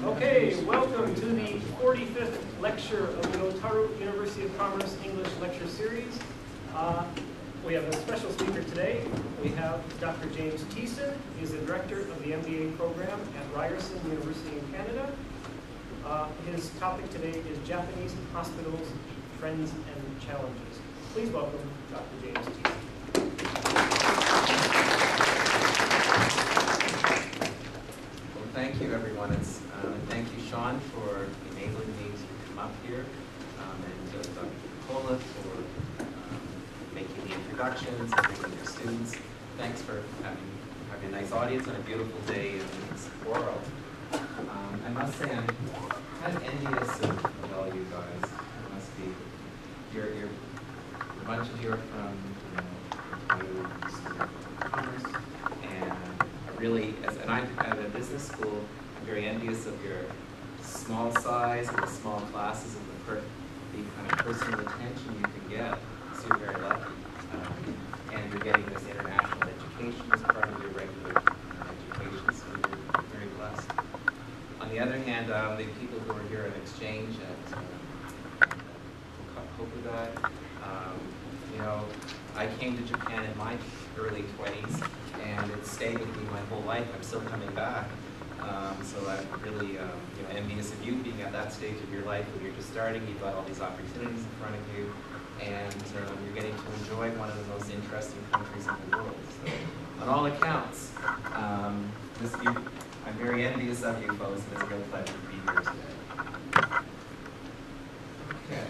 Okay, welcome to the 45th lecture of the Otaru University of Commerce English Lecture Series. We have a special speaker today. We have Dr. James Thiessen. He's the director of the MBA program at Ryerson University in Canada. His topic today is Japanese hospitals, trends and challenges. Please welcome Dr. James Thiessen. Well, thank you, everyone. Thank you, Sean, for enabling me to come up here, and Dr. Nicola for making the introductions and bringing your students. Thanks for having a nice audience on a beautiful day in Sapporo. I must say I'm kind of envious of all you guys. It must be a bunch of you are from commerce, and really, at a business school, I'm very envious of your small size and the small classes and the kind of personal attention you can get. So you're very lucky, and you're getting this international education as part of your regular education. So you're very blessed. On the other hand, the people who are here on exchange at Hokugai, I came to Japan in my early 20s, and it stayed with me my whole life. I'm still coming back. So I'm really envious of you being at that stage of your life when you're just starting. You've got all these opportunities in front of you, and you're getting to enjoy one of the most interesting countries in the world. So, on all accounts, I'm very envious of you folks, and it's a real pleasure to be here today. Okay.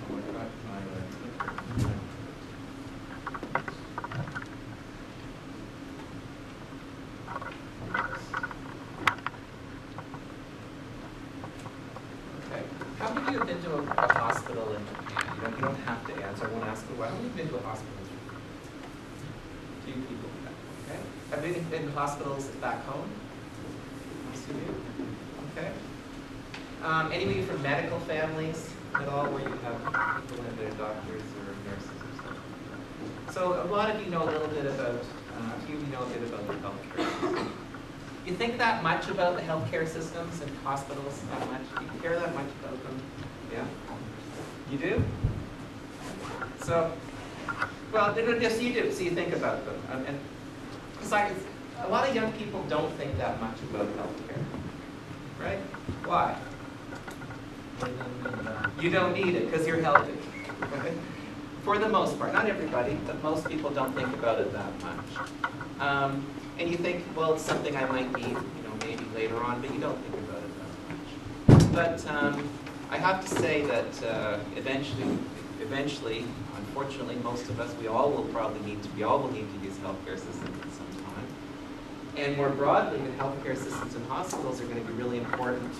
Oh, I've got my How many of you have been to a hospital in Japan? You don't have to answer. I won't ask you why. How many have been to a hospital in Japan? Few people. Okay. Have you been to hospitals back home? Most of you. Okay. Any of you from medical families at all, where you have people that are doctors or nurses or something? So a lot of you know a little bit about. A few of you know a bit about the healthcare system. You think that much about the healthcare systems and hospitals that much? Do you care that much about them? Yeah? You do? So, well, yes, you do. So you think about them. And because a lot of young people don't think that much about healthcare. Right? Why? You don't need it because you're healthy. Okay? For the most part. Not everybody, but most people don't think about it that much. And you think, well, it's something I might need, maybe later on, but you don't think about it that much. But I have to say that eventually, unfortunately, most of us, we all will need to use healthcare systems at some time. And more broadly, the healthcare systems and hospitals are going to be really important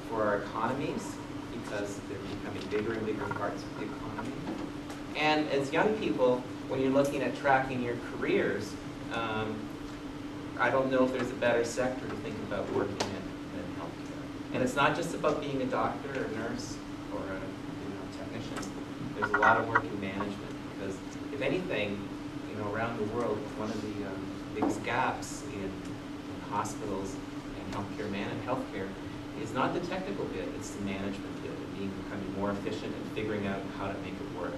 for our economies because they're becoming bigger and bigger parts of the economy. And as young people, when you're looking at tracking your careers, I don't know if there's a better sector to think about working in than healthcare. And it's not just about being a doctor or a nurse or a technician. There's a lot of work in management because, if anything, around the world, one of the biggest gaps in hospitals and healthcare is not the technical bit; it's the management bit, and becoming more efficient and figuring out how to make it work.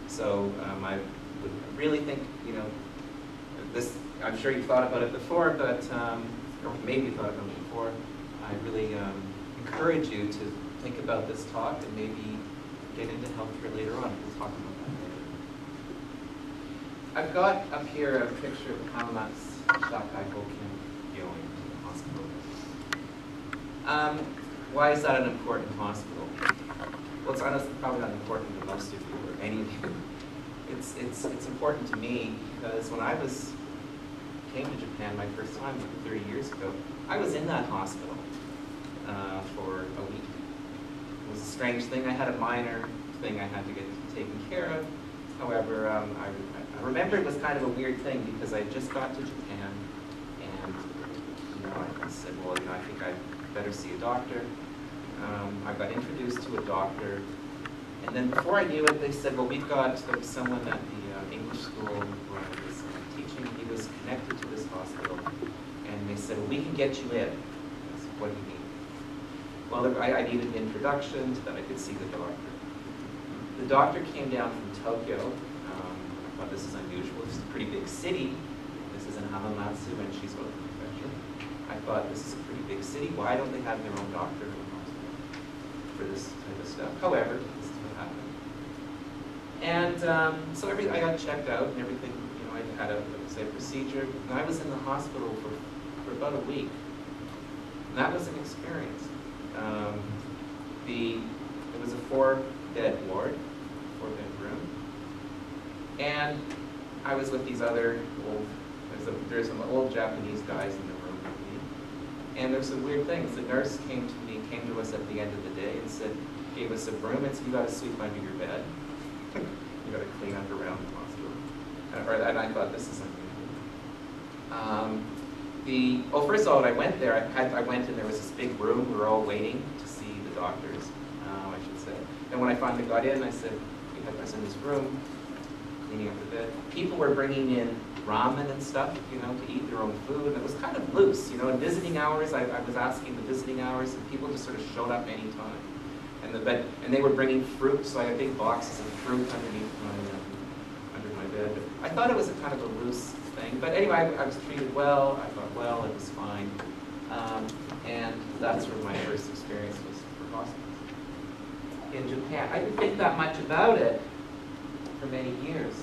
So I would really think, this. I'm sure you've thought about it before, but or maybe you thought about it before. I really encourage you to think about this talk and maybe get into healthcare later on. We'll talk about that later. I've got up here a picture of Hamamatsu Shakai Hoken going to the hospital. Why is that an important hospital? Well, it's honestly probably not important to most of you or any of you. It's important to me because when I came to Japan my first time 30 years ago, I was in that hospital for a week. It was a strange thing. I had a minor thing I had to get taken care of. However, I remember it was kind of a weird thing because I just got to Japan and I said, well, I think I better see a doctor. I got introduced to a doctor, and then before I knew it, they said, well, there was someone at the English school where I was teaching. He was connected to this hospital, and they said, well, we can get you in. I said, what do you need? Well, I needed an introduction so that I could see the doctor. The doctor came down from Tokyo. I thought this is unusual. This is a pretty big city. This is in Hamamatsu in Shizuoka Prefecture. I thought, this is a pretty big city. Why don't they have their own doctor in the hospital for this type of stuff? However, this is what happened. And so I got checked out and everything. You know, I had a procedure. And I was in the hospital for about a week. And that was an experience. It was a 4-bed ward, 4-bed room. And I was with these other there's some old Japanese guys in the room with me. And there's some weird things. The nurse came to us at the end of the day and said, gave us a broom and said, you got to sweep under your bed. You got to clean up around the hospital. And I thought, this is unusual. Well, first of all, when I went there, I went and there was this big room. We were all waiting to see the doctors, I should say. And when I finally got in, I said, I was in this room, cleaning up the bed. People were bringing in ramen and stuff, you know, to eat their own food. And it was kind of loose, you know. In visiting hours, I was asking the visiting hours, and people just sort of showed up anytime. And they were bringing fruit, so I had big boxes of fruit underneath under my bed. But I thought it was a kind of a loose thing. But anyway, I was treated well. I thought, well, it was fine. And that's where my first experience was for hospitals. In Japan, I didn't think that much about it for many years.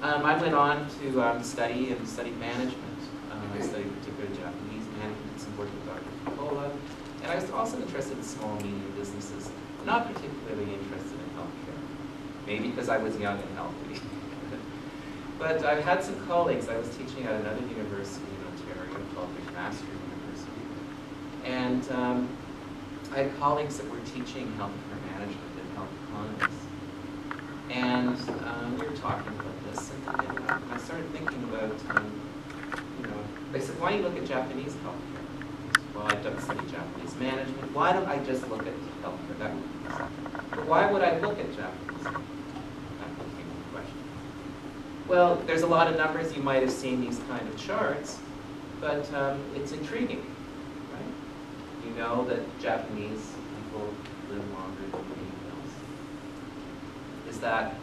I went on to study management. I studied particularly Japanese management, did some work with Dr. Fukuoka. And I was also interested in small and medium businesses, not particularly interested in healthcare. Maybe because I was young and healthy. But I've had some colleagues. I was teaching at another university in Ontario called McMaster University. And I had colleagues that were teaching healthcare management and health economics. And we were talking about this, and I started thinking about, you know, they said, why don't you look at Japanese healthcare? Well, I've done study Japanese management. Why don't I just look at healthcare? That would be something. But why would I look at Japanese? That became the question. Well, there's a lot of numbers. You might have seen these kind of charts, but it's intriguing, right? You know that Japanese people live longer than anyone else. Is that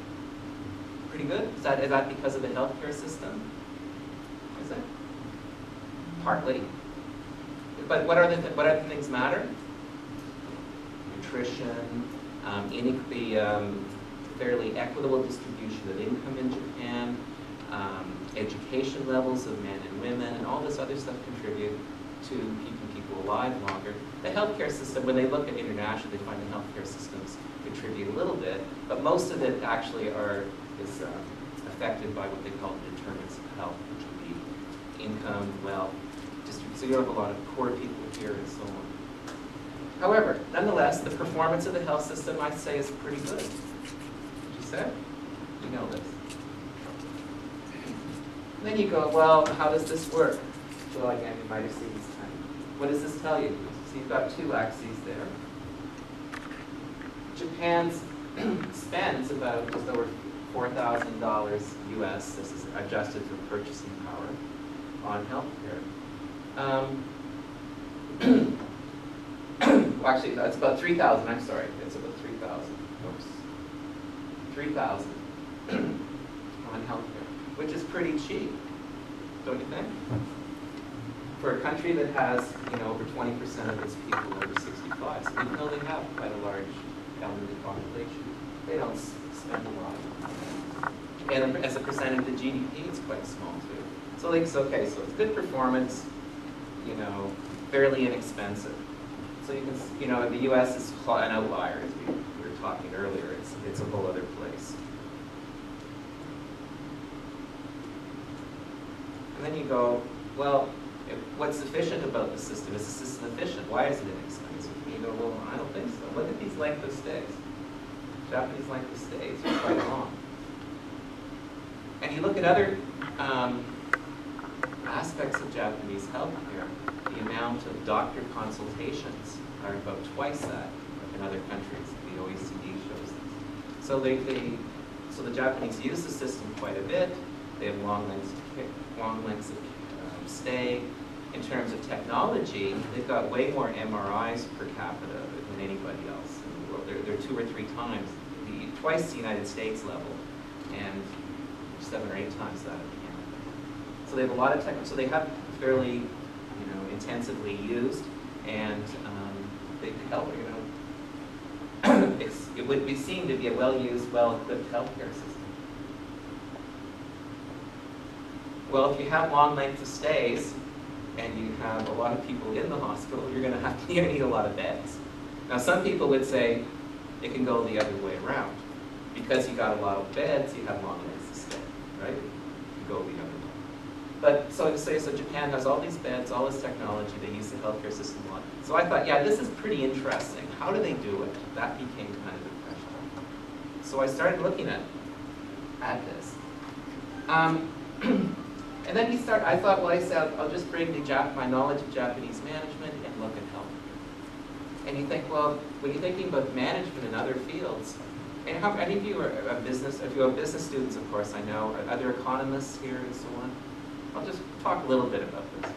pretty good? Is that because of the healthcare system? Is it? Partly. But what other things matter? Nutrition, fairly equitable distribution of income in Japan, education levels of men and women, and all this other stuff contribute to keeping people alive longer. The healthcare system, when they look at international, they find the healthcare systems contribute a little bit, but most of it actually is affected by what they call the determinants of health, which would be income, wealth, so you have a lot of poor people here and so on. However, nonetheless, the performance of the health system, I'd say, is pretty good. Would you say? You know this. And then you go, well, how does this work? Well, again, you might have seen this time. What does this tell you? So you've got two axes there. Japan spends about just over $4,000 US, this is adjusted for purchasing power, on healthcare. Well, actually, that's about 3,000. I'm sorry, it's about 3,000. Oops, 3,000 on healthcare, which is pretty cheap, don't you think? For a country that has, you know, over 20% of its people over 65, so even though they have quite a large elderly population, they don't spend a lot. And as a percentage of the GDP, it's quite small too. So like, okay, so it's good performance. You know, fairly inexpensive. So you can, you know, the U.S. is an outlier, as we were talking earlier. It's a whole other place. And then you go, well, what's efficient about the system? Is the system efficient? Why is it inexpensive? And you go, well, I don't think so. Look at these length of stays. Japanese length of stays are quite long. And you look at other aspects of Japanese healthcare, the amount of doctor consultations are about twice that in other countries. The OECD shows this. So so the Japanese use the system quite a bit. They have long lengths of stay. in terms of technology, they've got way more MRIs per capita than anybody else in the world. They're 2 or 3 times, twice the United States level, and 7 or 8 times that of Canada. So they have a lot of tech. So they have fairly, intensively used, and they help. It would be seen to be a well-used, well-equipped healthcare system. Well, if you have long lengths of stays, and you have a lot of people in the hospital, you're going to need a lot of beds. Now, some people would say it can go the other way around. Because you got a lot of beds, you have long lengths of stay, right? You go the other way. But so Japan has all these beds, all this technology. They use the healthcare system a lot. So I thought, yeah, this is pretty interesting. How do they do it? That became kind of the question. So I started looking at this. And then I thought, well, I said, I'll just bring my knowledge of Japanese management and look at health. And you think, well, when you're thinking about management in other fields, and how any of you are if you have business students, of course, I know, other economists here and so on. I'll just talk a little bit about this.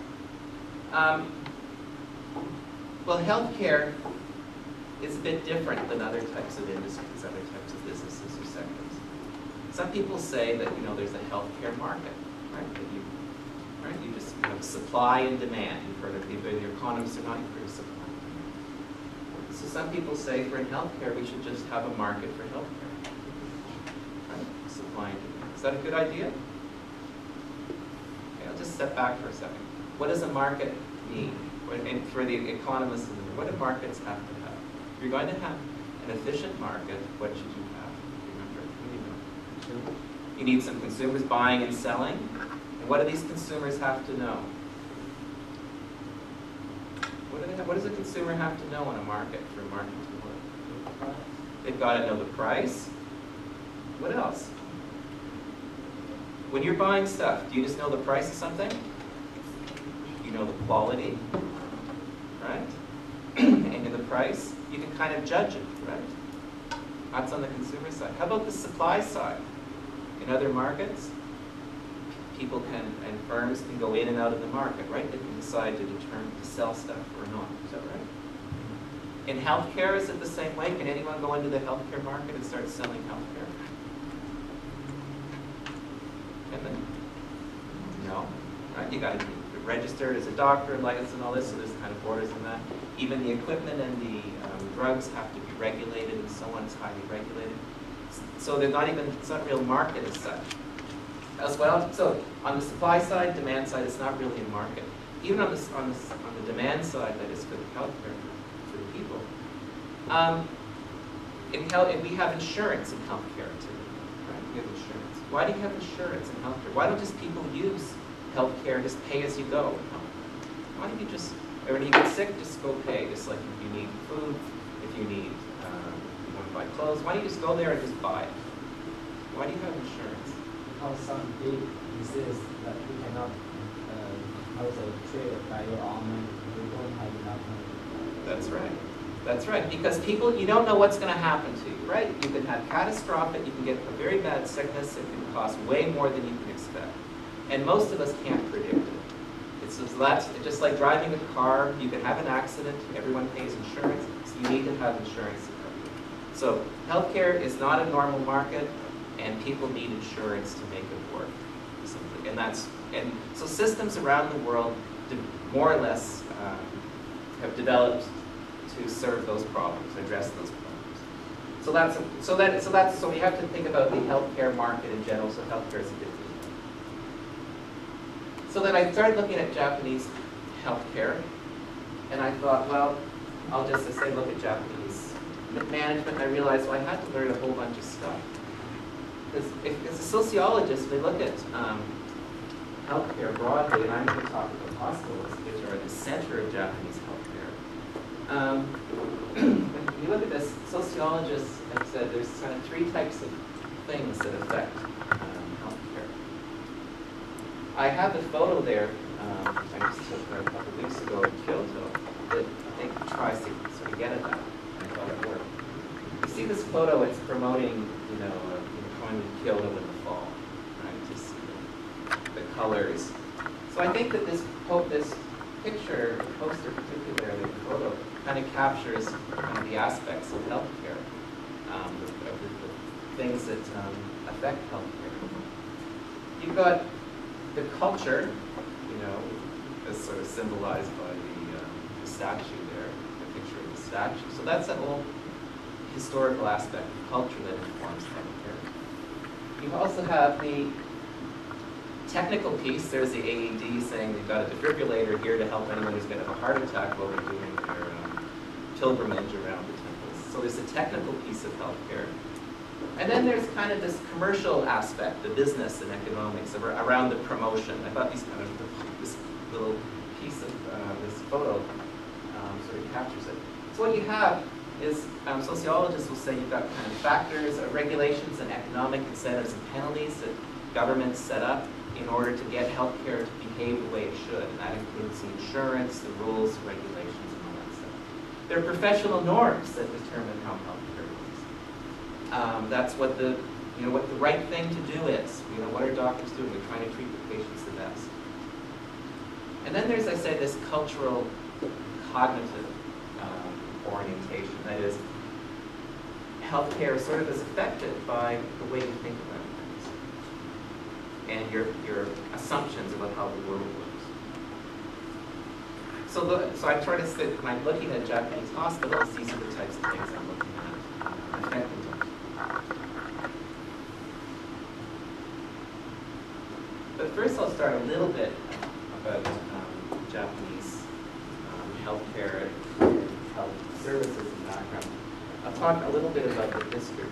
Well, healthcare is a bit different than other types of industries, other types of businesses or sectors. Some people say that there's a healthcare market, right? That you just have supply and demand. You've heard of either the economists or not, you've heard of supply. So some people say for in healthcare we should just have a market for healthcare, right? Supply and demand. Is that a good idea? Okay, I'll just step back for a second. What does a market mean? And for the economists, what do markets have to have? If you're going to have an efficient market, what should you have? Remember, you need some consumers buying and selling. And what do these consumers have to know? What does a consumer have to know in a market for a market to work? They've got to know the price. What else? When you're buying stuff, do you just know the price of something? You know the quality, right? And in the price, you can kind of judge it, right? That's on the consumer side. How about the supply side? In other markets, people and firms can go in and out of the market, right? They can decide to sell stuff or not. Is that right? In healthcare, is it the same way? Can anyone go into the healthcare market and start selling healthcare? Can they? No. Right? You got to be registered as a doctor, license, and all this. So there's kind of borders in that. Even the equipment and the drugs have to be regulated, and so on. It's highly regulated. So they're not even. It's not a real market as such. As well, so on the supply side, demand side, it's not really a market. Even on the demand side, that is for the healthcare, for the people. We have insurance in healthcare too, right? We have insurance. Why do you have insurance in healthcare? Why don't just people use healthcare, just pay as you go? Why don't you just, when you get sick, just go pay, just like if you need food, if you need, you want to buy clothes, why don't you just go there and just buy it? Why do you have insurance? Because some big diseases that you cannot also trade by your own money. You don't have enough money. That's right. That's right. Because people, you don't know what's going to happen to you, right? You can have catastrophic, you can get a very bad sickness, it can cost way more than you can expect. And most of us can't predict it. It's just like driving a car, you can have an accident, everyone pays insurance, so you need to have insurance to cover you. So healthcare is not a normal market, and people need insurance to make it work. Simply. And so systems around the world more or less have developed to serve those problems, address those problems. So we have to think about the healthcare market in general. So healthcare is a bit different. So then I started looking at Japanese healthcare, and I thought, well, I'll just say look at Japanese management. And I realized, well, I had to learn a whole bunch of stuff. Because as a sociologist, we look at healthcare broadly, and I'm going to talk about hospitals, which are the center of Japanese healthcare. When you look at this, sociologists have said there's kind of 3 types of things that affect healthcare. I have the photo there I just took a couple of weeks ago in Kyoto that I think tries to sort of get at that. I thought it worked. You see this photo, it's promoting, going to Kyoto in the fall, right? To see the colors. So I think that this picture, the poster particularly, the photo, kind of captures kind of the aspects of healthcare, the things that affect healthcare. You've got the culture, you know, as sort of symbolized by the statue there, the picture of the statue. So that's a whole historical aspect of culture that informs healthcare. You also have the technical piece. There's the AED saying we've got a defibrillator here to help anyone who's going to have a heart attack while they're doing their pilgrimage around the temples. So there's a technical piece of healthcare. And then there's kind of this commercial aspect, the business and economics around the promotion. I thought this little piece of this photo sort of captures it. So what you have is, sociologists will say you've got kind of factors, regulations and economic incentives and penalties that governments set up in order to get healthcare to behave the way it should. And that includes the insurance, the rules, regulations, and all that stuff. There are professional norms that determine how healthcare works. That's what the right thing to do is. You know, what are doctors doing? They're trying to treat the patients the best. And then there's, I say, this cultural cognitive orientation. That is, healthcare sort of is affected by the way you think about things and your assumptions about how the world works. So I try to say, when I'm looking at Japanese hospitals, these are the types of things I'm looking at affecting them. But first I'll start a little bit about Japanese healthcare and health services and background. I'll talk a little bit about the history,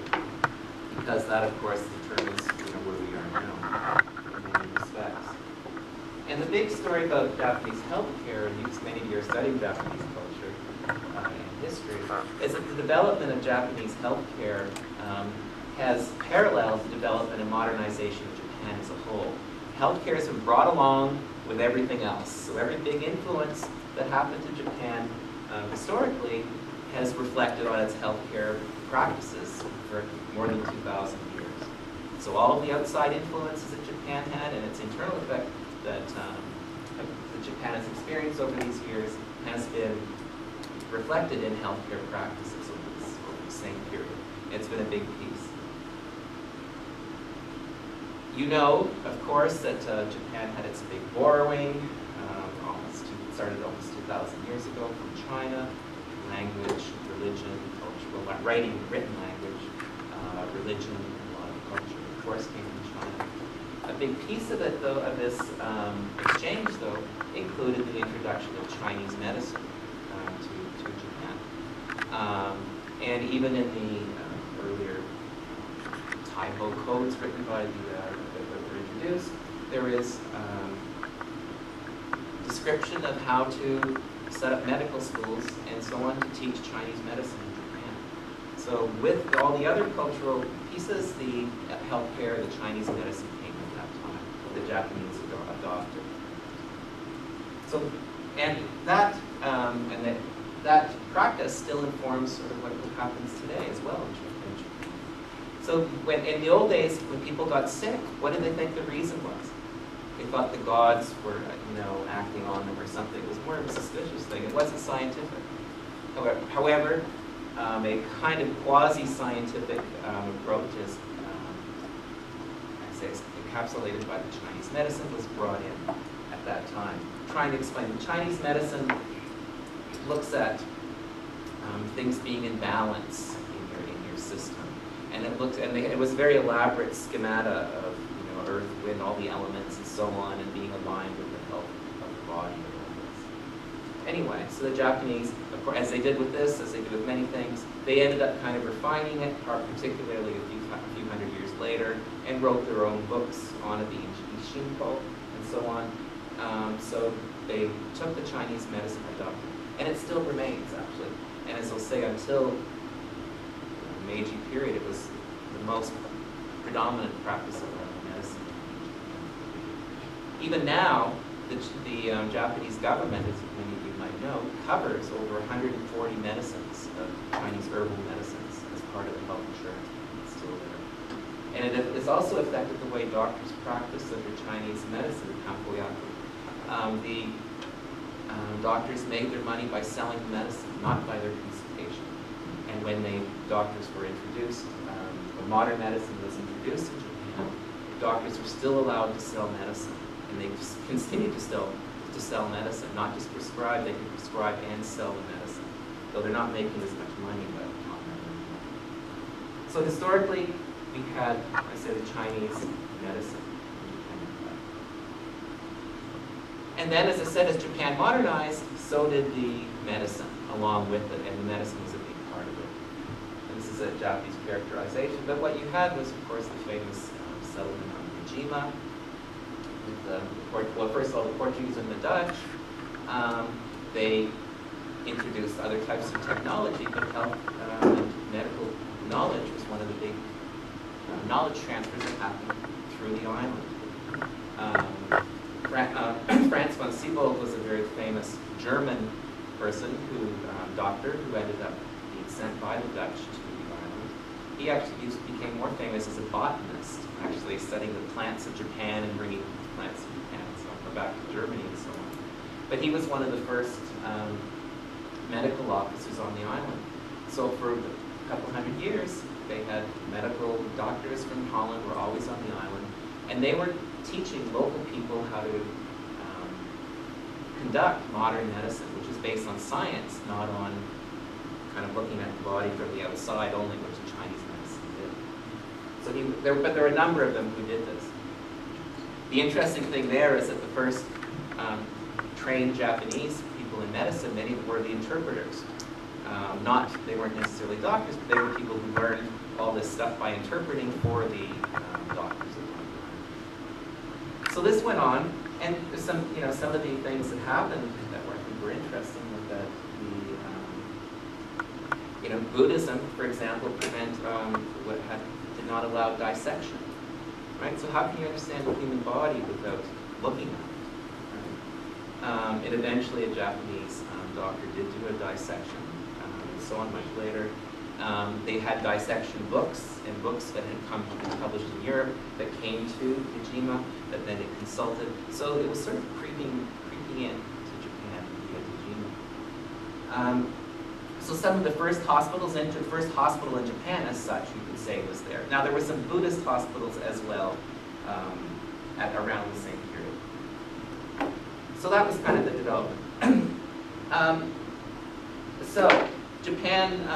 because that, of course, determines where we are now in many respects. And the big story about Japanese healthcare, and many of you are studying Japanese culture and history, is that the development of Japanese healthcare has paralleled the development and modernization of Japan as a whole. Healthcare has been brought along with everything else. So every big influence that happened to Japan historically has reflected on its healthcare practices for more than 2,000 years. So all of the outside influences that Japan had and its internal effect that Japan has experienced over these years has been reflected in healthcare practices over the same period. It's been a big piece. You know, of course, that Japan had its big borrowing, started almost 2,000 years ago from China. Language, religion, culture, writing, written language, religion, and a lot of culture, of course, came from China. A big piece of it, though, of this exchange, though, included the introduction of Chinese medicine to Japan. And even in the earlier Taiho codes written by that were introduced, there is description of how to set up medical schools and so on to teach Chinese medicine in Japan. So with all the other cultural pieces, the healthcare, the Chinese medicine came at that time, the Japanese adopted. So, and that practice still informs sort of what happens today as well in Japan. So when in the old days, when people got sick, what did they think the reason was? They thought the gods were, acting on them or something. It was more of a suspicious thing. It wasn't scientific. However, a kind of quasi-scientific approach is, encapsulated by the Chinese medicine, was brought in at that time. Trying to explain the Chinese medicine looks at things being in balance in your system, and it was a very elaborate schemata of earth, wind, all the elements, and so on, and being aligned with the health of the body and all this. Anyway, so the Japanese, of course, as they did with this, as they did with many things, they ended up kind of refining it, particularly a few hundred years later, and wrote their own books on it, the Ishinpo, and so on. So they took the Chinese medicine, adopted it, and it still remains, actually. And as I'll say, until the Meiji period, it was the most predominant practice of medicine. Even now, the Japanese government, as many of you might know, covers over 140 medicines, Chinese herbal medicines, as part of the health insurance. It's still there. And it has also affected the way doctors practice under Chinese medicine, Kampoyaku. doctors made their money by selling medicine, not by their consultation. And when doctors were introduced, when modern medicine was introduced in Japan, doctors were still allowed to sell medicine, and they continued to sell medicine, not just prescribe. They could prescribe and sell the medicine, though they're not making as much money, but not that much. So historically, we had, I said, the Chinese medicine. And then, as I said, as Japan modernized, so did the medicine along with it, and the medicine was a big part of it. And this is a Japanese characterization, but what you had was, of course, the famous settlement on Ujima. Well, first of all, the Portuguese and the Dutch, they introduced other types of technology, but health and medical knowledge was one of the big knowledge transfers that happened through the island. Franz von Siebold was a very famous German person, doctor, who ended up being sent by the Dutch to the island. He actually became more famous as a botanist, actually studying the plants of Japan and bringing plants of Japan and so on, back to Germany and so on. But he was one of the first medical officers on the island. So for a couple hundred years, they had medical doctors from Holland were always on the island, and they were teaching local people how to conduct modern medicine, which is based on science, not on kind of looking at the body from the outside only, which the Chinese medicine did. So but there were a number of them who did this. The interesting thing there is that the first trained Japanese people in medicine, many were the interpreters. They weren't necessarily doctors, but they were people who learned all this stuff by interpreting for the doctors. So this went on, and some of the things that happened that I think were interesting was that Buddhism, for example, did not allow dissection, right? So how can you understand the human body without looking at it? Right? And eventually, a Japanese doctor did do a dissection, and so on much later. They had dissection books, and books that had come to be published in Europe that came to Ujima, that then it consulted. So it was sort of creeping in to Japan via Ujima. So some of the first hospitals, first hospital in Japan as such, you could say, was there. Now there were some Buddhist hospitals as well at around the same period. So that was kind of the development. So Japan,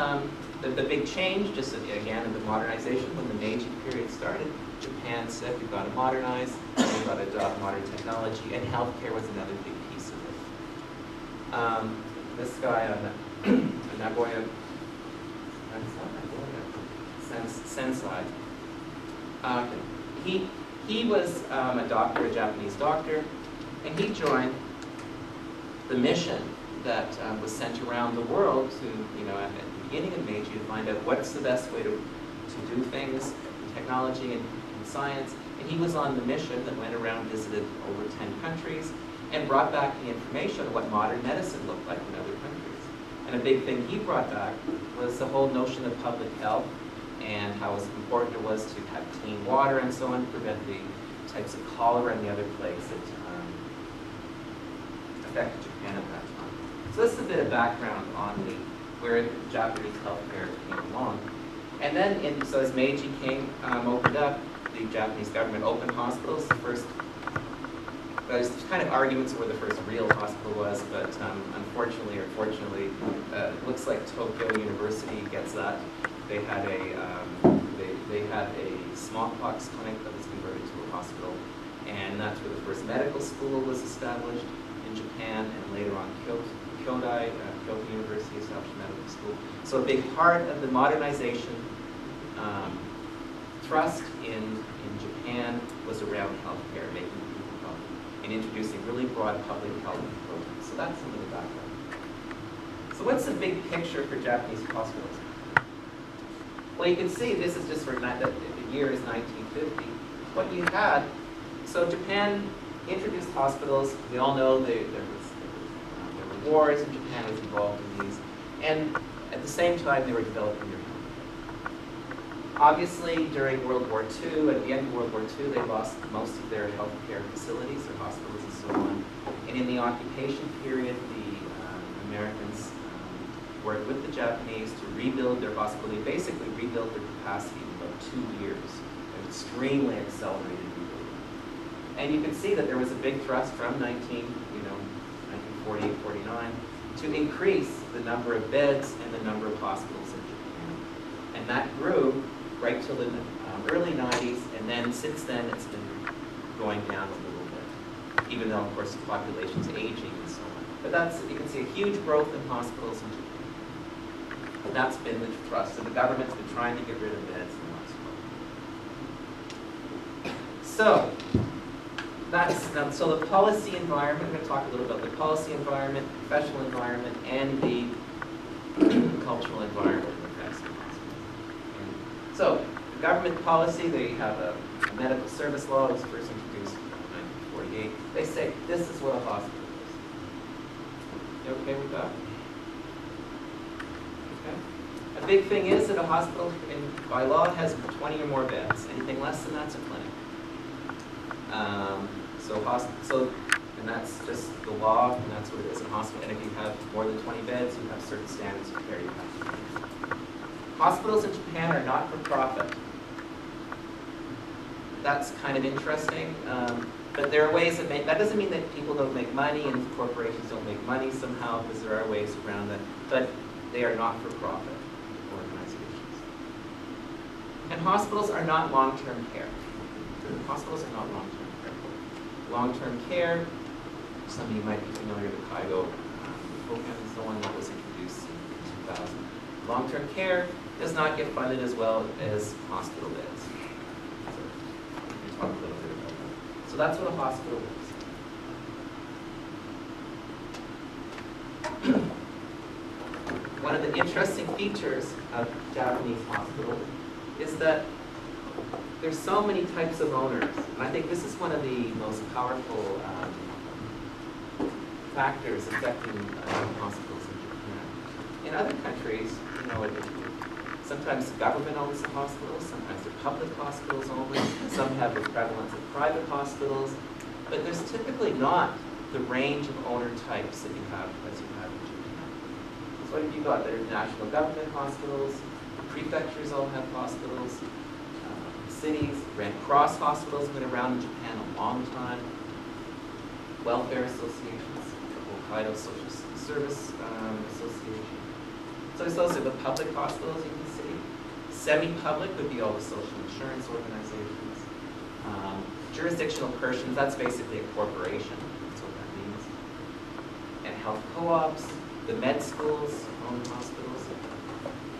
the big change, just again in the modernization, when the Meiji period started, Japan said, we've got to modernize, we've got to adopt modern technology, and healthcare was another big piece of it. This guy on Nagoya Sensei, he was a doctor, a Japanese doctor, and he joined the mission that was sent around the world to, at the beginning of Meiji, to find out what's the best way to do things in technology and science. And he was on the mission that went around, visited over 10 countries, and brought back the information of what modern medicine looked like in other countries. And a big thing he brought back was the whole notion of public health and how important it was to have clean water and so on to prevent the types of cholera and the other plagues that affected Japan at that time. So this is a bit of background on where Japanese healthcare came along. And then, so as Meiji opened up, the Japanese government opened hospitals. The first, there's kind of arguments where the first real hospital was, but unfortunately or fortunately, it looks like Tokyo University gets that. They had a smallpox clinic that was converted to a hospital, and that's where the first medical school was established in Japan, and later on Kyoto University established a medical school. So a big part of the modernization thrust in Japan was around healthcare, making people healthy, and introducing really broad public health programs. So that's some of the background. So what's the big picture for Japanese hospitals? Well, you can see this is just for the year is 1950. What you had, so Japan introduced hospitals. We all know there were wars, and Japan was involved in these. And at the same time, they were developing their health. Obviously, during World War II, at the end of World War II, they lost most of their healthcare facilities, their hospitals and so on. And in the occupation period, the Americans worked with the Japanese to rebuild their hospital. They basically rebuilt their capacity in about 2 years. An extremely accelerated rebuilding. And you can see that there was a big thrust from 1948, 49 to increase the number of beds and the number of hospitals in Japan. And that grew right till the early 90s, and then since then it's been going down a little bit, even though, of course, the population's aging and so on. But that's, you can see a huge growth in hospitals in Japan. But that's been the thrust, and the government's been trying to get rid of beds in the hospital. So, so the policy environment, I'm going to talk a little about the policy environment, professional environment, and the cultural environment in the Mexican hospitals. So, the government policy, they have a medical service law that was first introduced in 1948. They say this is what a hospital is. You okay with that? Okay. A big thing is that a hospital, by law, has 20 or more beds. Anything less than that's a clinic. And that's just the law, and that's what it is in a hospital. And if you have more than 20 beds, you have certain standards of care you have to meet. Hospitals in Japan are not for profit. That's kind of interesting, but there are ways that that doesn't mean that people don't make money and corporations don't make money somehow, because there are ways around that, but they are not for profit organizations. And hospitals are not long-term care. Hospitals are not long-term care. Long-term care, some of you might be familiar with Kaigo program is the one that was introduced in 2000. Long-term care does not get funded as well as hospital beds. So we'll talk a little bit about that. So that's what a hospital is. One of the interesting features of Japanese hospitals is that there's so many types of owners, and I think this is one of the most powerful factors affecting hospitals in Japan. In other countries, sometimes the government owns the hospitals, sometimes they're public hospitals only, some have the prevalence of private hospitals, but there's typically not the range of owner types that you have as you have in Japan. So what have you got? There are national government hospitals, prefectures all have hospitals, cities, Red Cross hospitals have been around in Japan a long time, welfare associations, the Hokkaido Social Service Association. So there's also the public hospitals you can see. Semi-public would be all the social insurance organizations. Jurisdictional persons, that's basically a corporation, that's what that means. And health co-ops, the med schools own hospitals,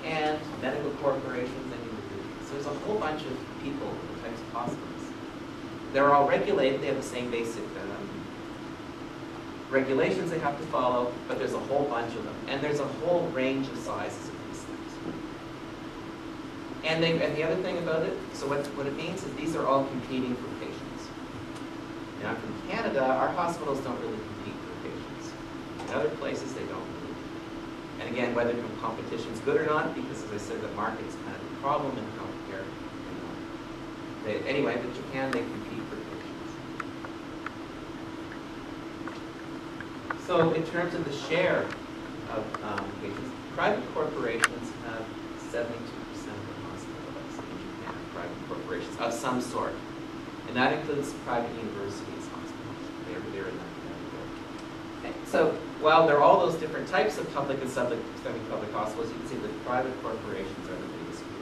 and medical corporations and individuals. So there's a whole bunch of people, the types of hospitals. They're all regulated, they have the same basic regulations they have to follow, but there's a whole bunch of them. And there's a whole range of sizes of these things. And the other thing about it, so what it means is these are all competing for patients. Now from Canada, our hospitals don't really compete for patients. In other places, they don't really. And again, whether competition's good or not, because as I said, the market is kind of a problem in healthcare. Anyway, but Japan, they compete for patients. So in terms of the share of patients, private corporations have 72% of the hospitals in Japan, private corporations of some sort. And that includes private universities, hospitals. They're in that category. So while there are all those different types of public and semi-public hospitals, you can see that private corporations are the biggest group.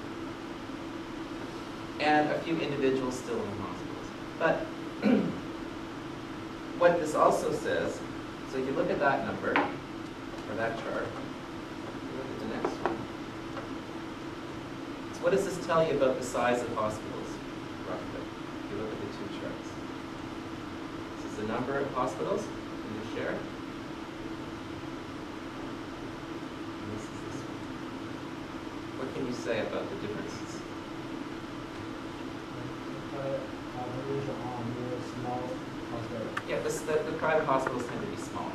And a few individuals still in hospitals. But what this also says, so if you look at that number, or that chart, you look at the next one. So what does this tell you about the size of hospitals, roughly? If you look at the two charts. This is the number of hospitals in the share. And this is this one. What can you say about the differences? Yeah, the private hospitals tend to be small.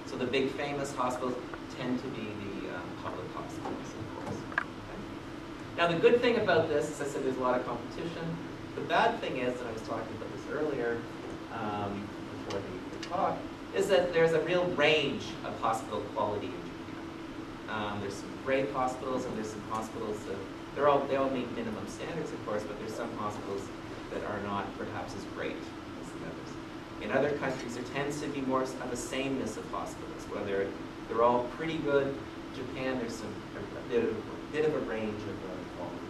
So the big famous hospitals tend to be the public hospitals, of course. Okay. Now the good thing about this, as I said, there's a lot of competition. The bad thing is, and I was talking about this earlier, before the talk is that there's a real range of hospital quality in Japan. There's some great hospitals, and there's some hospitals that they all meet minimum standards, of course, but there's some hospitals that are not perhaps as great as the others. In other countries, there tends to be more of a sameness of hospitals, whether they're all pretty good. Japan, there's a bit of a range of quality.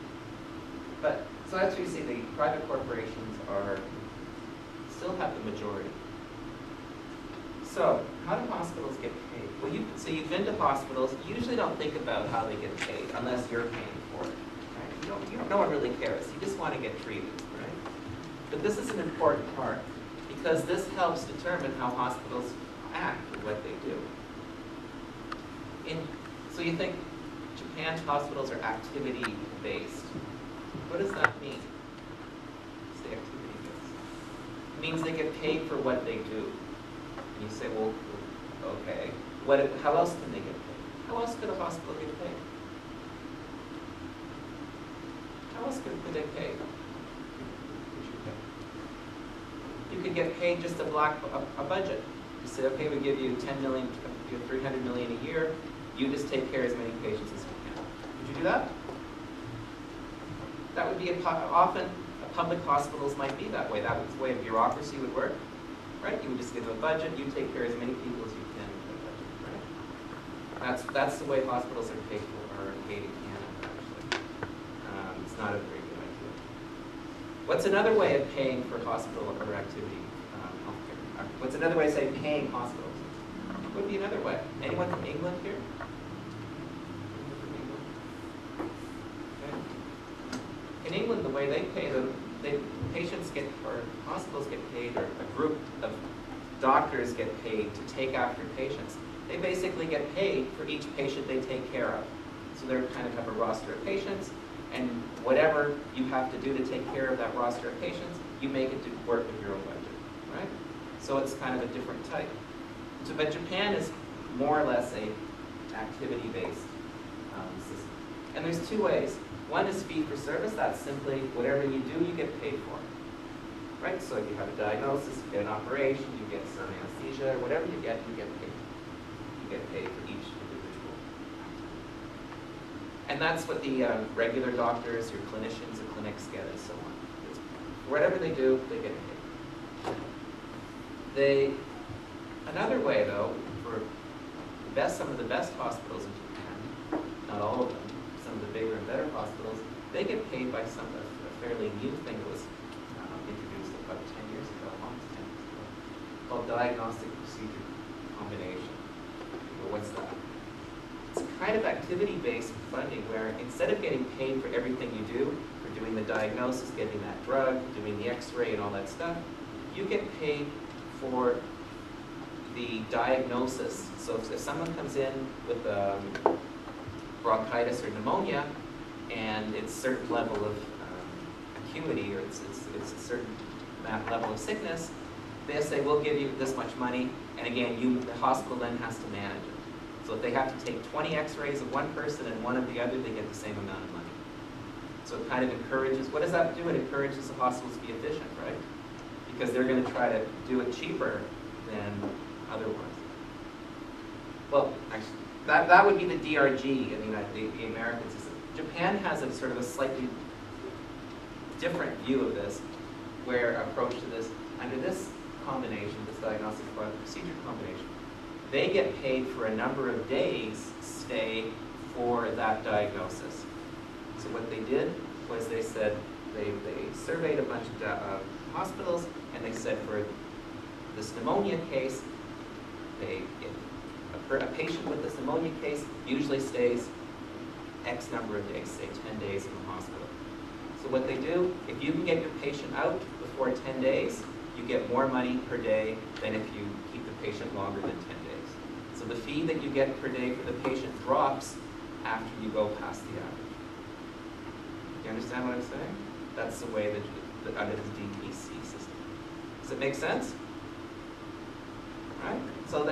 But so that's where you see the private corporations still have the majority. So how do hospitals get paid? Well, you've been to hospitals. You usually don't think about how they get paid unless you're paying for it. Right? No one really cares. You just want to get treated, right? But this is an important part because this helps determine how hospitals act and what they do. So you think Japan's hospitals are activity-based. What does that mean? It's the activity-based. It means they get paid for what they do. And you say, well, okay. How else can they get paid? How else could a hospital get paid? How else could they pay? You could get paid just a budget. You say, okay, we give you 10 million, 300 million a year. You just take care of as many patients as you can. Would you do that? That would be often public hospitals might be that way. That was the way a bureaucracy would work, right? You would just give them a budget. You take care of as many people as you can with a budget, right? That's the way hospitals are paid in Canada, actually. It's not a very good idea. What's another way of paying for hospital or activity healthcare? What's another way of saying paying hospitals? What would be another way? Anyone from England here? In England, the way they pay them, patients get, or hospitals get paid, or a group of doctors get paid to take after patients. They basically get paid for each patient they take care of. So they kind of have a roster of patients, and whatever you have to do to take care of that roster of patients, you make it to work with your own budget, right? So it's kind of a different type. So, but Japan is more or less a activity-based system. And there's two ways. One is fee-for-service. That's simply whatever you do, you get paid for. Right? So if you have a diagnosis, you get an operation, you get some anesthesia, whatever you get paid. You get paid for each individual. And that's what the regular doctors, your clinicians, and clinics get, and so on. Whatever they do, they get paid. Another way, though, for some of the best hospitals in Japan, not all of them, some of the bigger and better hospitals, they get paid by a fairly new thing that was introduced about 10 years ago, almost 10 years ago, called diagnostic procedure combination. Well, what's that? It's kind of activity-based funding where instead of getting paid for everything you do, for doing the diagnosis, getting that drug, doing the x-ray and all that stuff, you get paid for the diagnosis. So if someone comes in with bronchitis or pneumonia, and it's a certain level of acuity, or it's a certain level of sickness, they say, we'll give you this much money, and again, the hospital then has to manage it. So if they have to take 20 x-rays of one person and one of the other, they get the same amount of money. So it kind of encourages, what does that do? It encourages the hospitals to be efficient, right? Because they're going to try to do it cheaper than other ones. Well, actually, that would be the DRG in the American system. Japan has a sort of a slightly different view of this, approach to this. Under this combination, this diagnostic procedure combination, they get paid for a number of days stay for that diagnosis. So what they did was they said, they surveyed a bunch of hospitals, and they said for this pneumonia case, a patient with this pneumonia case usually stays X number of days, say 10 days in the hospital. So what they do, if you can get your patient out before 10 days, you get more money per day than if you keep the patient longer than 10 days. So the fee that you get per day for the patient drops after you go past the average. Do you understand what I'm saying? That's the way that under the DPC system. Does it make sense? Right? So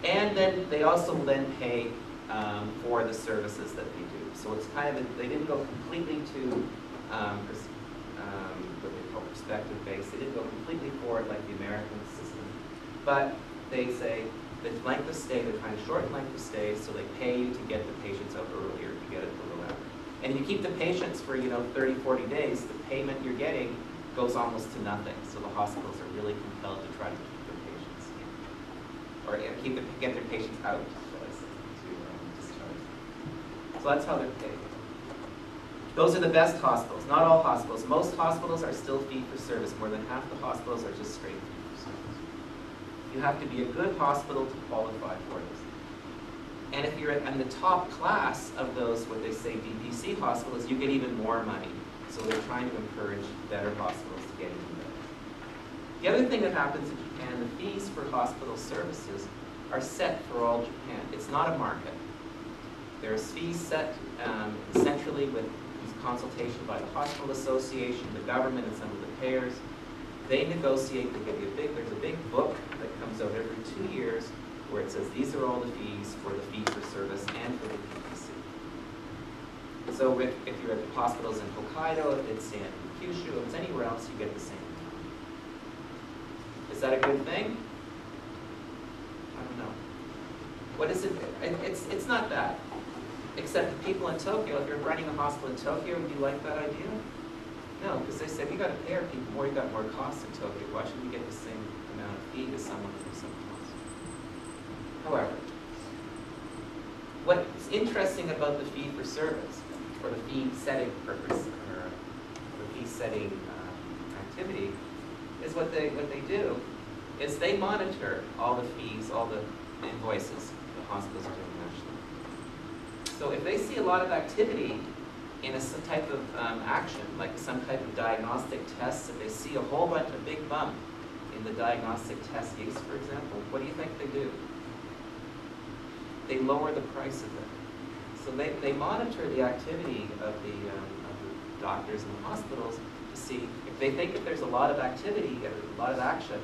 and then they also then pay for the services that they do. So it's kind of, they didn't go completely to what they call perspective based. They didn't go completely for it like the American system. But they say the length of stay, they're trying to shorten length of stay, so they pay you to get the patients out earlier to get it below average. And if you keep the patients for 30, 40 days, the payment you're getting goes almost to nothing. So the hospitals are really compelled to try to keep their patients in, or get their patients out, shall I say, to discharge. So that's how they're paid. Those are the best hospitals. Not all hospitals. Most hospitals are still fee-for-service. More than half the hospitals are just straight fee-for-service. You have to be a good hospital to qualify for this. And if you're in the top class of those, what they say, DPC hospitals, you get even more money. So they're trying to encourage better hospitals to get even better. The other thing that happens in Japan, the fees for hospital services are set for all Japan. It's not a market. There's fees set centrally with consultation by the hospital association, the government, and some of the payers. They negotiate. They give you there's a big book that comes out every 2 years where it says these are all the fees for the fee-for-service and for the DPC. So if you're at the hospitals in Hokkaido, if it's in Kyushu, if it's anywhere else, you get the same amount. Is that a good thing? I don't know. What is it? It's not that. Except the people in Tokyo, if you're running a hospital in Tokyo, would you like that idea? No, because they said, you got to pay our people more, you got more costs in Tokyo. Why should we get the same amount of fee as someone from some cost? However, what's interesting about the fee for service, or the fee setting purpose, or the fee setting activity, is what they do is they monitor all the fees, all the invoices the hospitals are doing nationally. So if they see a lot of activity in some type of action, like some type of diagnostic tests, if they see a whole bunch of big bump in the diagnostic test use, for example, what do you think they do? They lower the price of it. So they monitor the activity of the doctors in the hospitals to see if they think that there's a lot of activity, a lot of action,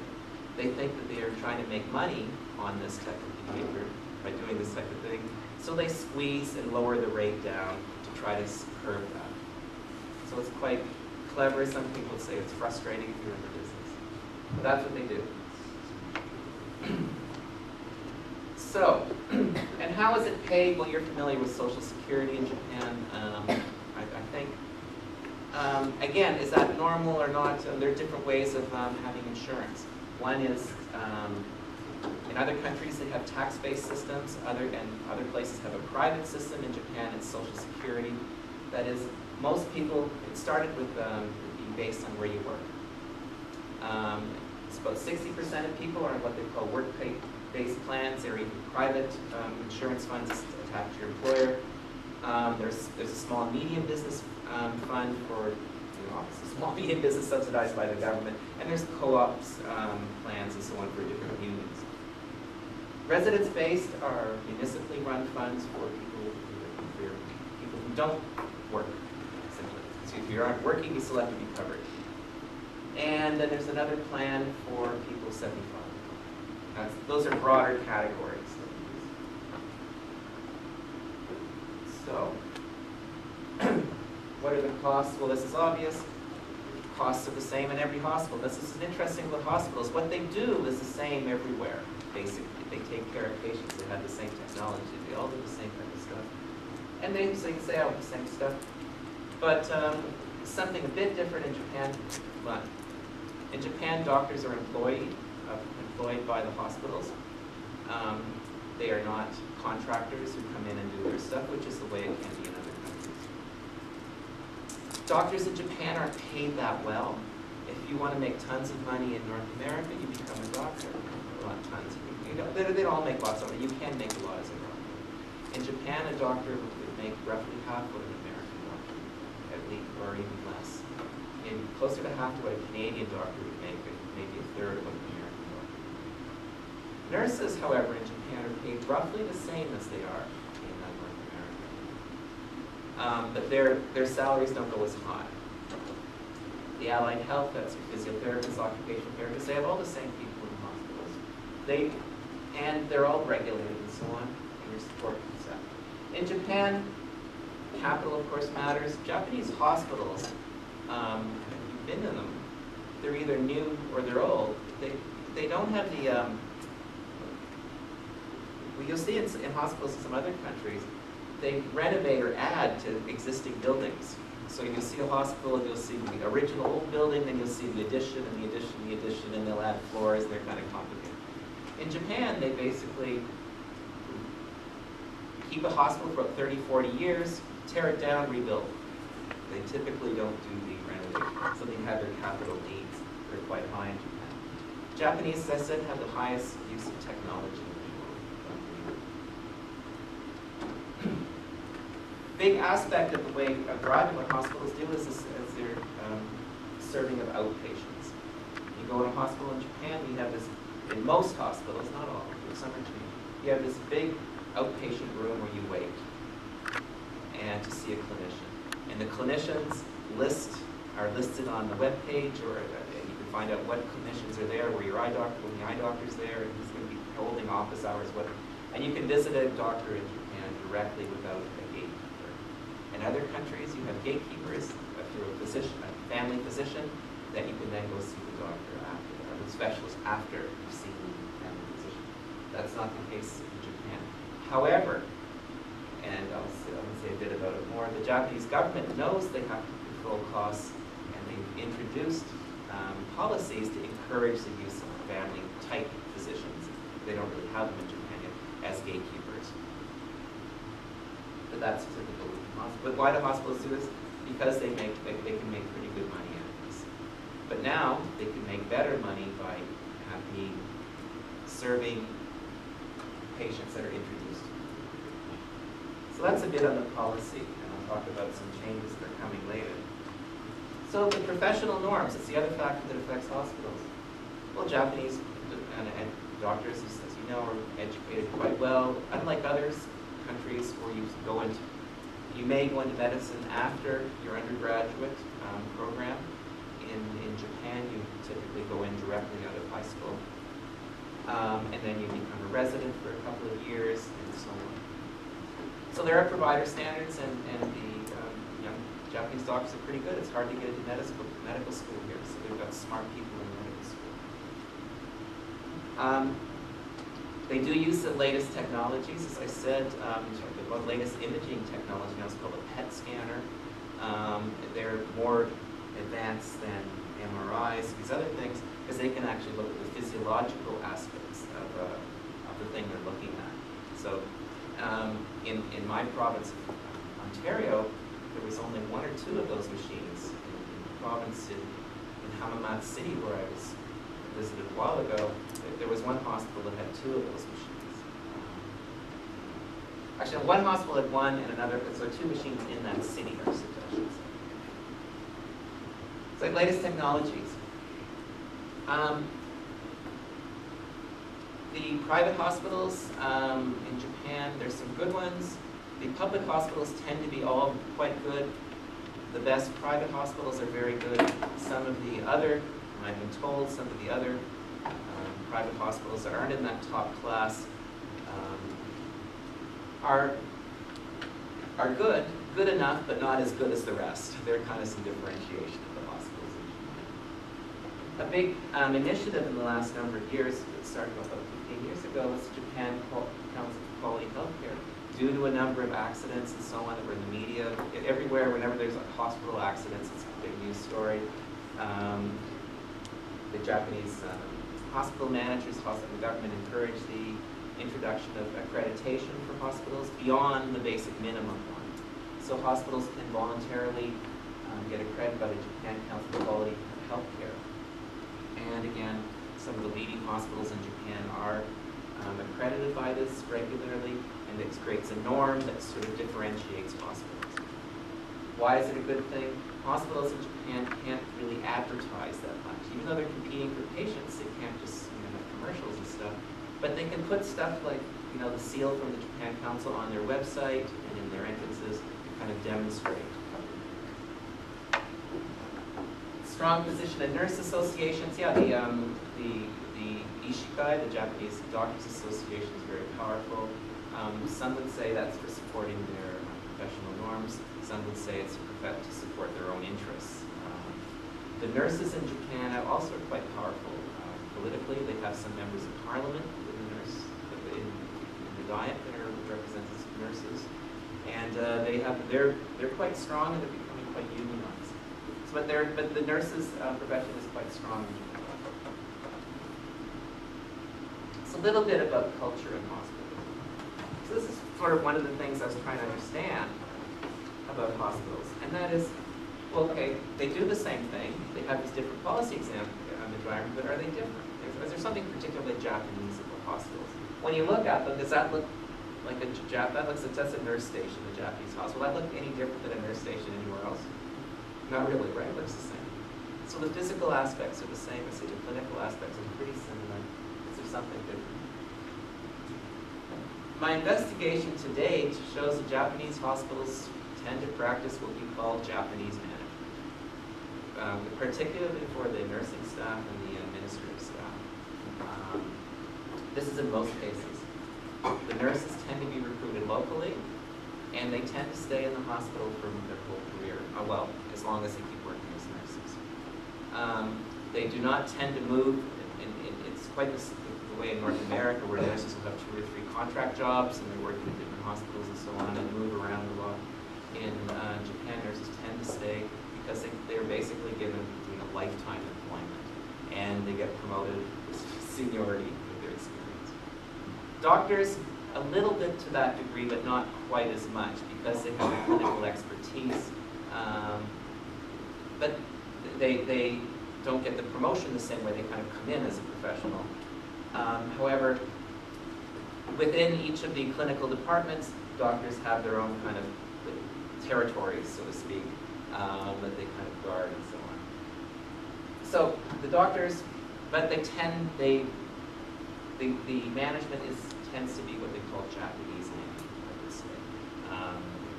they think that they are trying to make money on this type of behavior by doing this type of thing. So they squeeze and lower the rate down to try to curb that. So it's quite clever. Some people say it's frustrating if you're in the business. But that's what they do. So, and how is it paid? Well, you're familiar with Social Security in Japan, I think. Again, is that normal or not? There are different ways of having insurance. One is, in other countries, they have tax-based systems. Other places have a private system. In Japan, it's Social Security. That is, most people, it started with being based on where you work. It's about 60% of people are in what they call work-based plans. They're even private insurance funds attached to your employer. There's a small medium business fund for small medium business subsidized by the government, and there's co-ops plans and so on for different unions. Residence-based are municipally run funds for people who don't work, simply. So if you aren't working, you still have to be covered. And then there's another plan for people 75. Those are broader categories. So, what are the costs? Well, this is obvious. Costs are the same in every hospital. This is interesting with hospitals. What they do is the same everywhere, basically. They take care of patients. They have the same technology. They all do the same kind of stuff. And so you can say, oh, the same stuff. But something a bit different in Japan. But in Japan, doctors are employed by the hospitals. They are not contractors who come in and do their stuff, which is the way it can be in other countries. Doctors in Japan aren't paid that well. If you want to make tons of money in North America, you become a doctor. Well, not tons. They don't all make lots of money. You can make a lot as a doctor. In Japan, a doctor would make roughly half what an American doctor, at least, or even less. Maybe closer to half to what a Canadian doctor would make, maybe a third of what an American doctor would make. Nurses, however, in Japan are paid roughly the same as they are in North America. But their salaries don't go as high. The allied health vets, physiotherapists, occupational therapists, they have all the same people in hospitals. And they're all regulated and so on, and your support staff. In Japan, capital, of course, matters. Japanese hospitals, you've been in them, they're either new or they're old. They don't have the well, you'll see in hospitals in some other countries, they renovate or add to existing buildings. So you'll see a hospital, and you'll see the original old building, then you'll see the addition, and the addition, and the addition, and they'll add floors. They're kind of complicated. In Japan, they basically keep a hospital for about 30, 40 years, tear it down, rebuild. They typically don't do the renovation, so they have their capital needs. They're quite high in Japan. Japanese, as I said, have the highest use of technology in the world. Big aspect of the way of driving what hospitals do is their serving of outpatients. You go in a hospital in Japan, we have this, in most hospitals, not all, some are changing, you have this big outpatient room where you wait and to see a clinician. And the clinicians are listed on the web page, or you can find out what clinicians are there, where your eye doctor, when the eye doctor's there, and he's going to be holding office hours, and you can visit a doctor in Japan directly without a gatekeeper. In other countries, you have gatekeepers through a physician, a family physician, that you can then go see the doctor after, or the specialist after you've seen the family physician. That's not the case in Japan. However, and I'll say a bit about it more, the Japanese government knows they have to control costs, and they've introduced policies to encourage the use of family-type physicians. They don't really have them in Japan yet as gatekeepers. But that's typical of the hospital. But why do hospitals do this? Because they can make pretty good money out of this. But now they can make better money by serving patients that are introduced. So that's a bit on the policy, and I'll talk about some changes that are coming later. So the professional norms, it's the other factor that affects hospitals. Well, Japanese and doctors, as you know, are educated quite well. Unlike others, countries where you may go into medicine after your undergraduate program. In Japan, you typically go in directly out of high school. And then you become a resident for a couple of years, and so on. So there are provider standards, and the Japanese doctors are pretty good. It's hard to get into medical school here, so they've got smart people in medical school. They do use the latest technologies, as I said, the latest imaging technology now is called a PET scanner. They're more advanced than MRIs, these other things, because they can actually look at the physiological aspects of the thing they're looking at. So in my province of Ontario, there was only one or two of those machines. In the province in Hamamatsu City, where I visited a while ago, there was one hospital that had two of those machines. Actually, one hospital had one, and another, so two machines in that city, I should say. So latest technologies. The private hospitals in Japan, there's some good ones. The public hospitals tend to be all quite good. The best private hospitals are very good. Some of the other, and I've been told, some of the other private hospitals that aren't in that top class are good enough, but not as good as the rest. They're kind of some differentiation of the hospitals in Japan. A big initiative in the last number of years, it started about 15 years ago, was the Japan Council for Quality Healthcare. Due to a number of accidents and so on that were in the media, everywhere, whenever there's a hospital accidents, it's a big news story. The Japanese hospital managers, the government encouraged the introduction of accreditation for hospitals beyond the basic minimum one. So hospitals can voluntarily get accredited by the Japan Council for Quality Healthcare. And again, some of the leading hospitals in Japan are accredited by this regularly, and it creates a norm that sort of differentiates hospitals. Why is it a good thing? Hospitals in Japan can't really advertise that much. Even though they're competing for patients, they can't just have commercials and stuff. But they can put stuff like the seal from the Japan Council on their website and in their entrances to kind of demonstrate. Strong position in nurse associations. Yeah, the Ishikai, the Japanese Doctors Association, is very powerful. Some would say that's for supporting their professional norms. Some would say it's to support their own interests. The nurses in Japan are also quite powerful politically. They have some members of parliament who are in the Diet, which represents nurses, and they're quite strong and they're becoming quite unionized. So, but the nurses' profession is quite strong in Japan. It's a little bit about culture in hospitals. So this is sort of one of the things I was trying to understand about hospitals, and that is, well, okay, they do the same thing. They have these different policy environments, but are they different? Is there something particularly Japanese about hospitals? When you look at them, does that look like that's a nurse station, a Japanese hospital? Will that look any different than a nurse station anywhere else? Not really, right? It looks the same. So the physical aspects are the same. I say the clinical aspects are pretty similar. Is there something different? My investigation to date shows that Japanese hospitals tend to practice what we call Japanese management, particularly for the nursing staff and the administrative staff. This is in most cases. The nurses tend to be recruited locally, and they tend to stay in the hospital for their whole career, well, as long as they keep working as nurses. They do not tend to move, it's quite the way in North America where nurses will have 2 or 3 contract jobs and they're working in different hospitals and so on and move around a lot. In Japan, nurses tend to stay because they're basically given lifetime employment, and they get promoted with seniority with their experience. Doctors, a little bit to that degree, but not quite as much because they have the clinical expertise, but they don't get the promotion the same way. They kind of come in as a professional. However, within each of the clinical departments, doctors have their own kind of territories, so to speak, that they kind of guard and so on. So the doctors, but the management tends to be what they call Japanese management, I would say,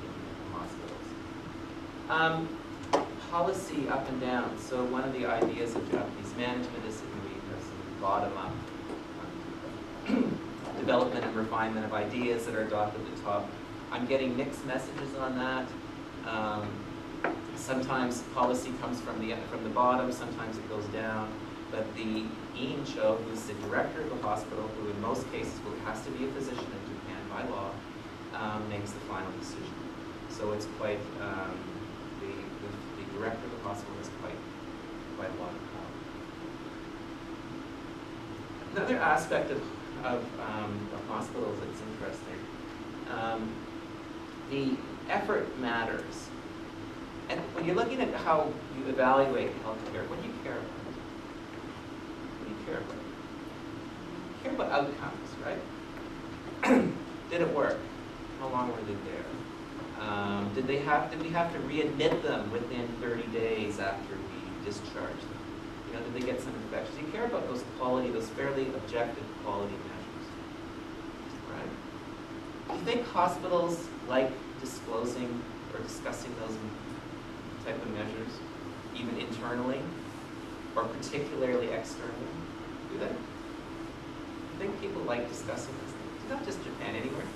in hospitals. Policy up and down. So one of the ideas of Japanese management is that we have some bottom-up development and refinement of ideas that are adopted at the top. I'm getting mixed messages on that. Sometimes policy comes from the bottom, sometimes it goes down. But the Cho, who's the director of the hospital, who in most cases has to be a physician in Japan by law, makes the final decision. So it's quite, the director of the hospital has quite a lot of power. Another aspect of hospitals that's interesting, the effort matters. And when you're looking at how you evaluate healthcare, what do you care about? What do you care about? You care about outcomes, right? Did it work? How long were they there? Did we have to readmit them within 30 days after we discharged them? Did they get some infections? You care about those fairly objective quality measures, right? Do you think hospitals like disclosing or discussing those type of measures, even internally, or particularly externally? Do they? Do you think people like discussing these things? Not just Japan, anywhere?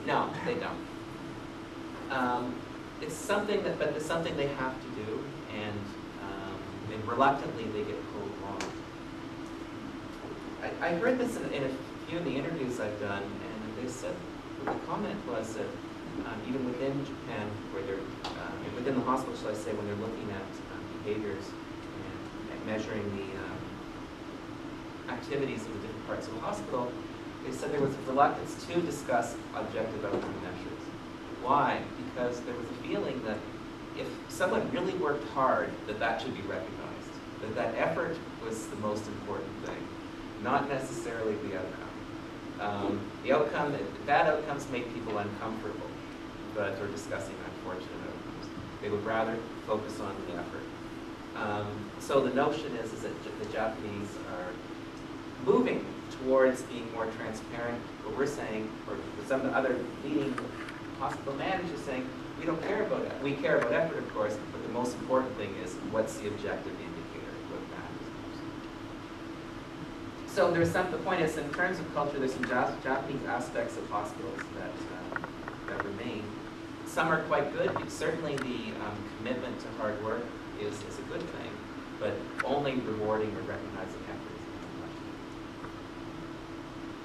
No, they don't. It's something but it's something they have to do, and reluctantly they get pulled along. I heard this in a few of the interviews I've done, and they said, the comment was that even within Japan, where they're, within the hospital, shall I say, when they're looking at behaviors and measuring the activities of the different parts of the hospital, they said there was a reluctance to discuss objective outcome measures. Why? Because there was a feeling that if someone really worked hard, that should be recognized. That effort was the most important thing, not necessarily the outcome. Bad outcomes make people uncomfortable, but are discussing unfortunate outcomes. They would rather focus on the effort. So the notion is that the Japanese are moving towards being more transparent. What we're saying, or some of the other leading hospital managers saying, we don't care about it. We care about effort, of course, but the most important thing is what's the objective indicator, what matters most. So the point is, in terms of culture, there's some Japanese aspects of hospitals that remain. Some are quite good. Certainly the commitment to hard work is a good thing, but only rewarding or recognizing effort is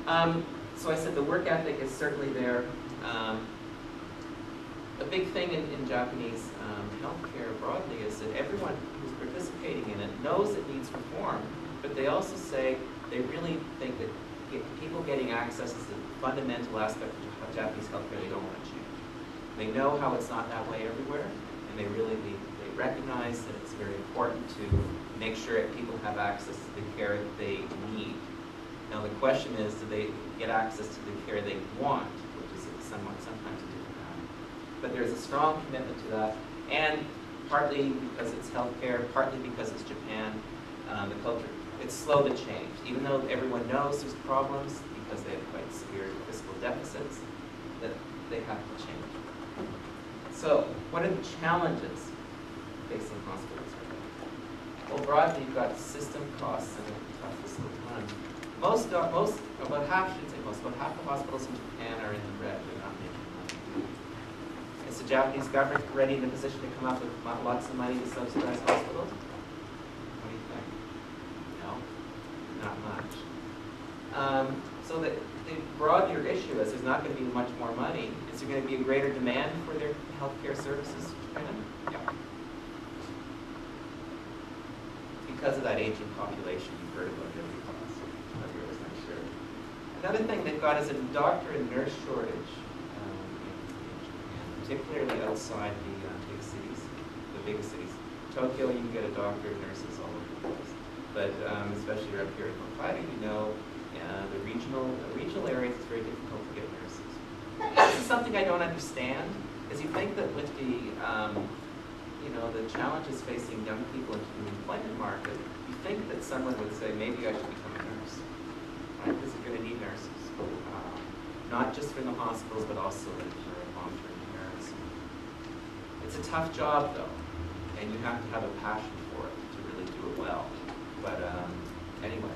not much. So I said the work ethic is certainly there. A big thing in Japanese healthcare broadly is that everyone who's participating in it knows it needs reform, but they also say they really think that people getting access is a fundamental aspect of Japanese healthcare they don't want to change. They know how it's not that way everywhere, and they recognize that it's very important to make sure that people have access to the care that they need. Now the question is, do they get access to the care they want, which is sometimes a different matter. But there's a strong commitment to that, and partly because it's healthcare, partly because it's Japan, the culture, it's slow to change. Even though everyone knows there's problems, because they have quite severe fiscal deficits, that they have to change. So, what are the challenges facing hospitals right now? Well, broadly, you've got system costs and a tough fiscal time. About half the hospitals in Japan are in the red. They're not making money. Is the Japanese government ready in a position to come up with lots of money to subsidize hospitals? What do you think? No, not much. So the broader issue is there's not going to be much more money. Is there going to be a greater demand for their healthcare services in Japan? Yeah. Because of that aging population you've heard about every class. I'm sure. Another thing they've got is a doctor and nurse shortage in Japan, particularly outside the big cities, the biggest cities. Tokyo, you can get a doctor and nurses all over the place. But especially up here in Hokkaido, you know, the regional areas, it's very difficult to get nurses. This is something I don't understand, is you think that with the the challenges facing young people in the employment market, you think that someone would say, maybe I should become a nurse, right? Because you're going to need nurses, not just for the hospitals, but also for long-term care. It's a tough job, though, and you have to have a passion for it to really do it well. But anyway,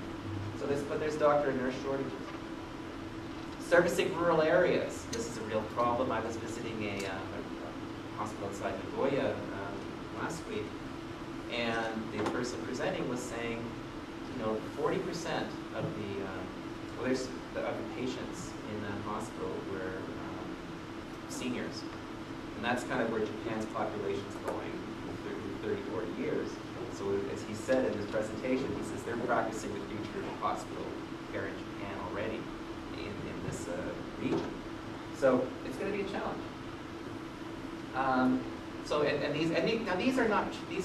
so there's doctor and nurse shortages. Servicing rural areas. This is a real problem. I was visiting a hospital outside Nagoya last week, and the person presenting was saying, 40% of the patients in that hospital were seniors, and that's kind of where Japan's population is going in 30, 40 years. So as he said in his presentation, he says they're practicing the future of hospital care in Japan already in this region. So it's going to be a challenge. These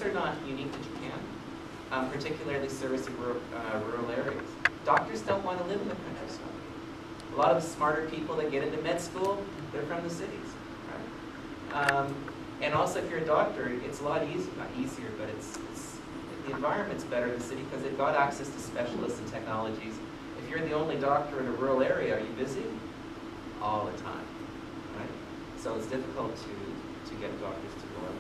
are not unique to Japan, particularly servicing rural areas. Doctors don't want to live in the countryside. A lot of the smarter people that get into med school, they're from the cities, right? And also, if you're a doctor, it's a lot easier, not easier, but the environment's better in the city because they've got access to specialists and technologies. If you're the only doctor in a rural area, are you busy? All the time, right? So it's difficult to get doctors to go out.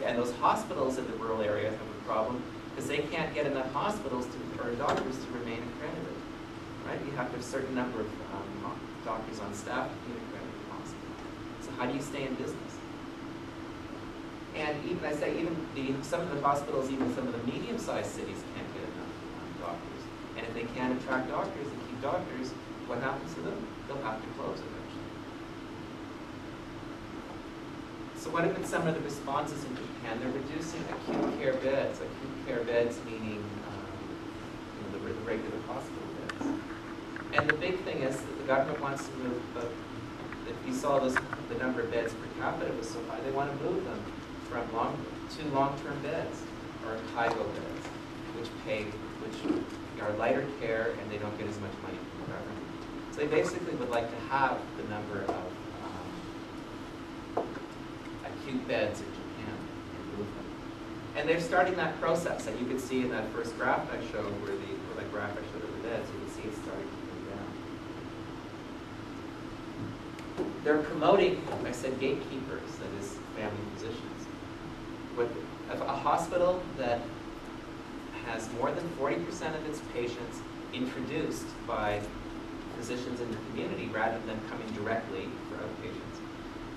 And those hospitals in the rural area have a problem because they can't get enough hospitals or doctors to remain accredited, right? You have to have a certain number of doctors on staff to be an accredited hospital. So how do you stay in business? And some of the hospitals, even some of the medium-sized cities can't get enough doctors. And if they can't attract doctors and keep doctors, what happens to them? They'll have to close eventually. So what have been some of the responses in Japan? They're reducing acute care beds. Acute care beds meaning the regular hospital beds. And the big thing is that the government wants to move, if you saw the number of beds per capita was so high, they want to move them from long-term beds, or HIGO beds, which are lighter care and they don't get as much money from the government. So they basically would like to have the number of acute beds in Japan and move them. And they're starting that process. And you can see in that first graph I showed, that graph I showed of the beds, you can see it's starting to move down. They're promoting, I said, gatekeepers, that is, family physicians. With a hospital that has more than 40% of its patients introduced by physicians in the community rather than coming directly for outpatients,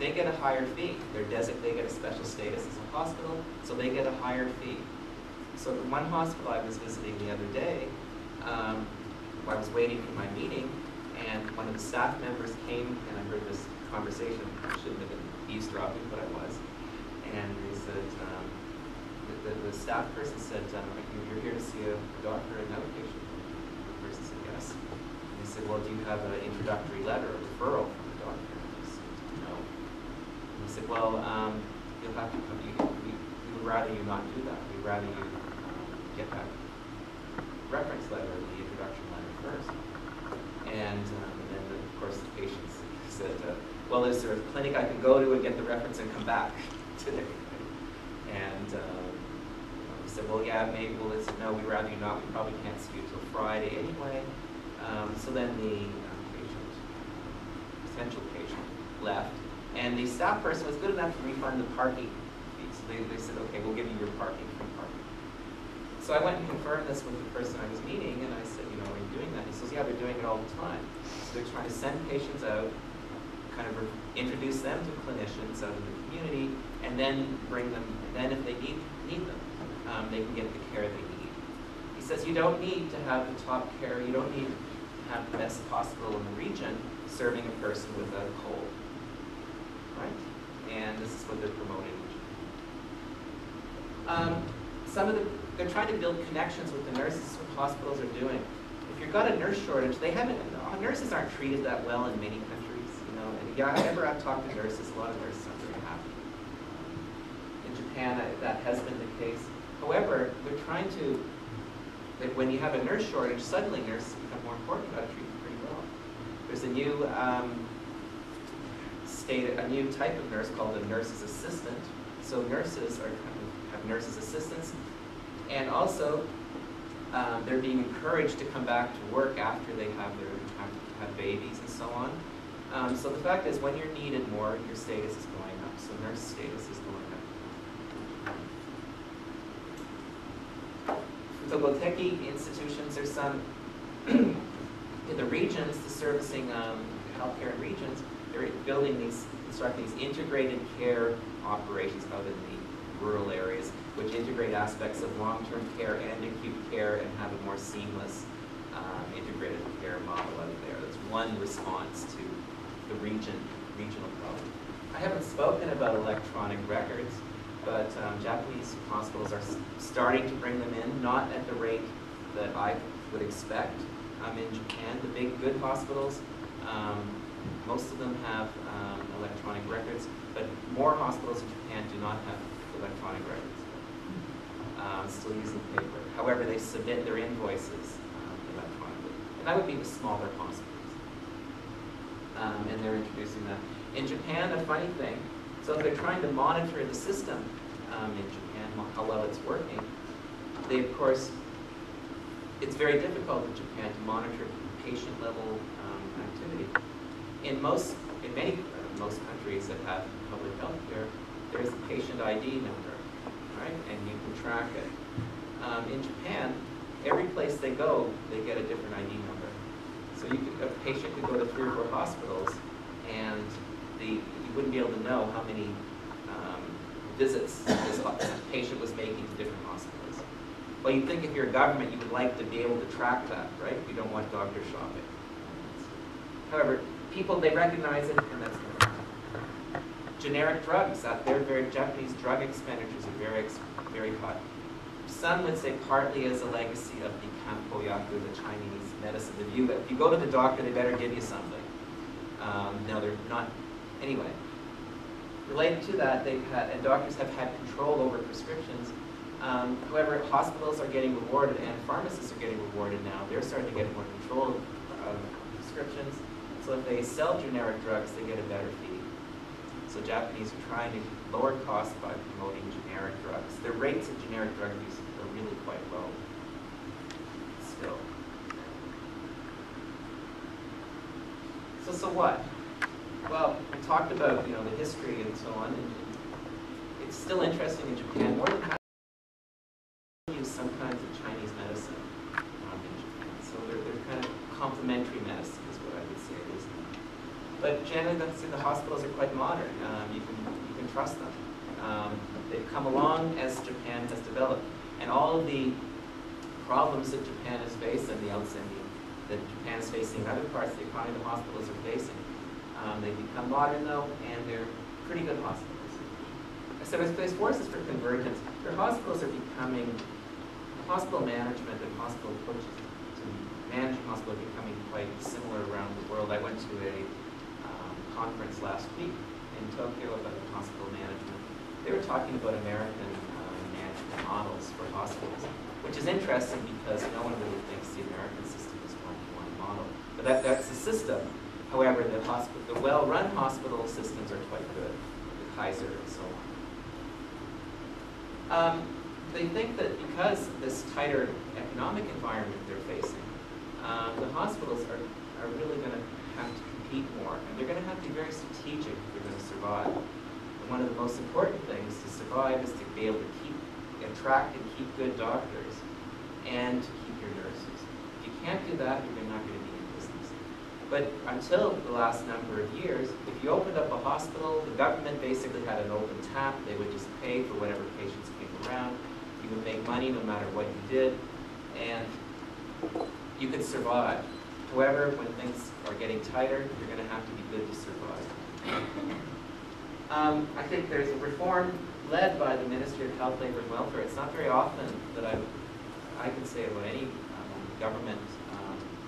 they get a higher fee. They get a special status as a hospital, so they get a higher fee. So the one hospital I was visiting the other day, I was waiting for my meeting, and one when the staff members came, and I heard this conversation, I shouldn't have been eavesdropping, but I was, and they said, the staff person said, you're here to see a doctor and another patient? The person said, yes. And they said, well, do you have an introductory letter, a referral from the doctor? And I said, no. And they said, well, you'll have to come, we would rather you not do that. We'd rather you get that reference letter, the introduction letter first. And then, of course, the patients said, well, is there a clinic I can go to and get the reference and come back today? And we said, well, yeah, maybe. Well, they said, no, we'd rather you not. We probably can't see you till Friday anyway. So then the potential patient, left. And the staff person was good enough to refund the parking fees. So they said, okay, we'll give you your parking, free parking. So I went and confirmed this with the person I was meeting, and I said, are you doing that? He says, yeah, they're doing it all the time. So they're trying to send patients out, kind of introduce them to clinicians out in the community, and then bring them, and then if they need them, they can get the care they need. He says, you don't need to have the top care, you don't need to have the best hospital in the region serving a person with a cold, right? And this is what they're promoting. They're trying to build connections with the nurses, what hospitals are doing. If you've got a nurse shortage, nurses aren't treated that well in many countries, and yeah, whenever I've talked to nurses, a lot of nurses aren't very happy. In Japan, that has been the case. However, they're trying to, when you have a nurse shortage, suddenly nurses become more important. You've got to treat them pretty well. There's a new type of nurse called a nurse's assistant. So nurses have nurses' assistants, and also they're being encouraged to come back to work after they have babies and so on. So the fact is, when you're needed more, your status is going up. So nurse status is going up. So Goteki institutions, there's some in the regions, the servicing healthcare in regions. They're constructing these integrated care operations out in the rural areas, which integrate aspects of long-term care and acute care and have a more seamless integrated care model out there. That's one response to the regional problem. I haven't spoken about electronic records, but Japanese hospitals are starting to bring them in, not at the rate that I would expect. In Japan, the big good hospitals, most of them have electronic records, but more hospitals in Japan do not have electronic records, still using paper. However, they submit their invoices electronically. And that would be the smaller hospitals. And they're introducing that. In Japan, a funny thing, so if they're trying to monitor the system in Japan, how well it's working, they, of course, it's very difficult in Japan to monitor patient-level activity. In most countries that have public health care, there's a patient ID number, right? And you can track it. In Japan, every place they go, they get a different ID number. So a patient could go to 3 or 4 hospitals, and you wouldn't be able to know how many visits this patient was making to different hospitals. Well, you'd think if you're a government, you would like to be able to track that, right? You don't want doctor shopping. However, people, they recognize it, and that's not right. Generic drugs, Japanese drug expenditures are very high. Some would say partly as a legacy of the Kanpoyaku, the Chinese medicine. If you go to the doctor, they better give you something. No, they're not. Anyway, related to that, and doctors have had control over prescriptions. However, hospitals are getting rewarded, and pharmacists are getting rewarded now. They're starting to get more control of prescriptions. So if they sell generic drugs, they get a better fee. So Japanese are trying to lower costs by promoting generic drugs. Their rates of generic drug use are really quite low still. So what? Well, we talked about the history and so on, and it's still interesting in Japan. More than half use some kinds of Chinese medicine in Japan. So they're kind of complementary medicine is what I would say it is. But generally, the hospitals are quite modern. You can trust them. They've come along as Japan has developed, and all of the problems that Japan has faced and the that Japan is facing, other parts of the economy the hospitals are facing. They've become modern though, and they're pretty good hospitals. So there's forces for convergence. Their hospitals are becoming, hospital management and hospital approaches to managing hospitals are becoming quite similar around the world. I went to a conference last week in Tokyo about hospital management. They were talking about American management models for hospitals, which is interesting because no one really thinks the American system is one model. But that's the system. However, the well-run hospital systems are quite good, the Kaiser and so on. They think that because of this tighter economic environment they're facing, the hospitals are really going to have to compete more, and they're going to have to be very strategic if they're going to survive. And one of the most important things to survive is to be able to attract and keep good doctors and to keep your nurses. If you can't do that, you're not going to be in business. But until the last number of years, if you opened up a hospital, the government basically had an open tap. They would just pay for whatever patients came around. You would make money no matter what you did, and you could survive. However, when things are getting tighter, you're going to have to be good to survive. I think there's a reform led by the Ministry of Health, Labor and Welfare. It's not very often that I can say about any government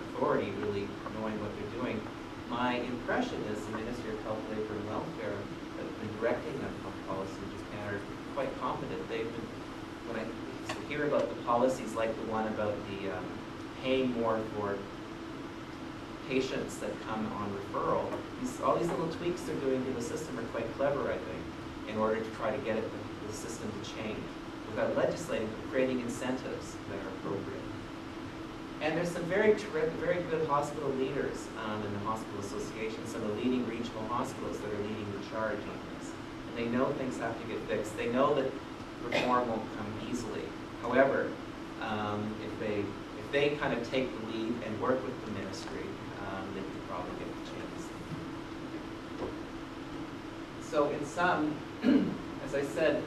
authority really knowing what they're doing. My impression is the Ministry of Health, Labor and Welfare has been directing that health policy in Japan are quite competent. They've been, when I hear about the policies like the one about the paying more for patients that come on referral, all these little tweaks they're doing to the system are quite clever, I think, in order to try to get the system to change without legislating, but creating incentives that are appropriate. And there's some very good hospital leaders in the hospital association, some of the leading regional hospitals that are leading the charge on this. And they know things have to get fixed. They know that reform won't come easily. However, if they kind of take the lead and work with the ministry, they could probably get the chance. So in sum, as I said,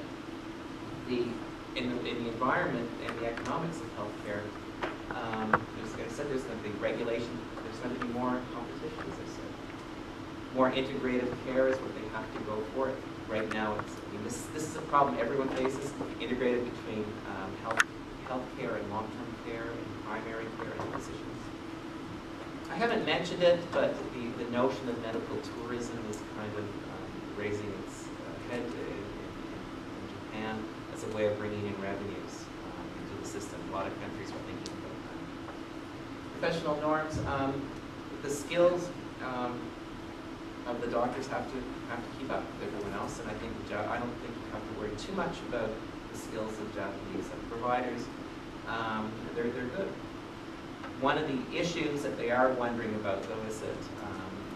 in the environment and the economics of healthcare, there's going to be regulation, there's going to be more competition, as I said. More integrative care is what they have to go for. Right now, this is a problem everyone faces, integrated between healthcare and long-term care and primary care and physicians. I haven't mentioned it, but the notion of medical tourism is kind of raising its head in Japan as a way of bringing in revenues into the system. A lot of countries are thinking about that. Professional norms, the skills of the doctors have to keep up with everyone else, and I don't think you have to worry too much about the skills of Japanese providers. They're good. One of the issues that they are wondering about, though, is that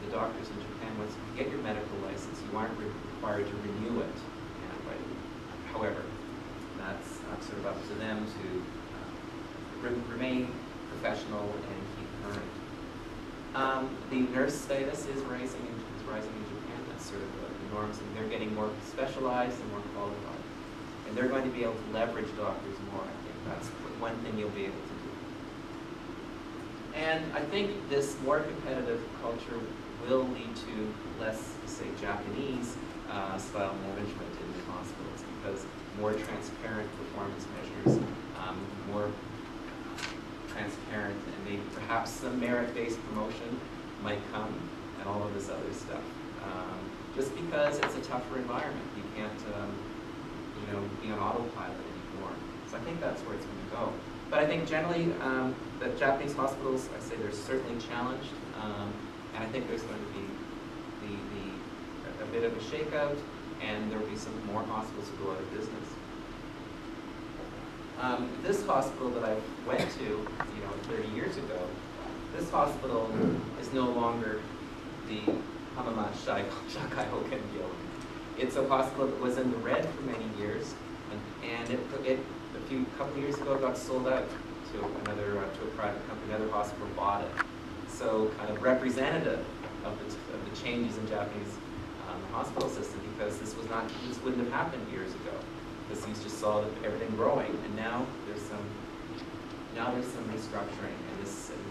the doctors in Japan, once you get your medical license, you aren't required to renew it. However, that's sort of up to them to remain professional and keep current. The nurse status is rising in Japan. That's sort of the norms, and they're getting more specialized and more qualified. And they're going to be able to leverage doctors more. I think that's one thing you'll be able to do. And I think this more competitive culture will lead to less, say, Japanese style management in the hospitals, because more transparent performance measures, more transparent, and maybe perhaps some merit-based promotion might come, and all of this other stuff. Just because it's a tougher environment, you can't, be on autopilot anymore. So I think that's where it's going to go. But I think generally, the Japanese hospitals, I say they're certainly challenged, and I think there's going to be a bit of a shakeout, and there will be some more hospitals who go out of business. This hospital that I went to, 30 years ago, this hospital is no longer the Hamamatsu Shakai Hoken Gyo. It's a hospital that was in the red for many years, and a couple of years ago got sold out to a private company. Another hospital bought it. So kind of representative of the changes in Japanese hospital system, because this wouldn't have happened years ago. Because you just saw everything growing, and now there's some restructuring, and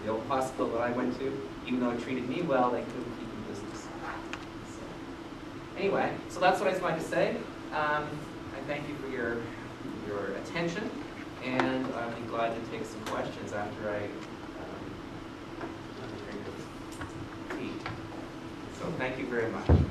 the old hospital that I went to, even though it treated me well, they couldn't keep in business. So, anyway, so that's what I just wanted to say. I thank you for your attention, and I'll be glad to take some questions after I drink this tea. So thank you very much.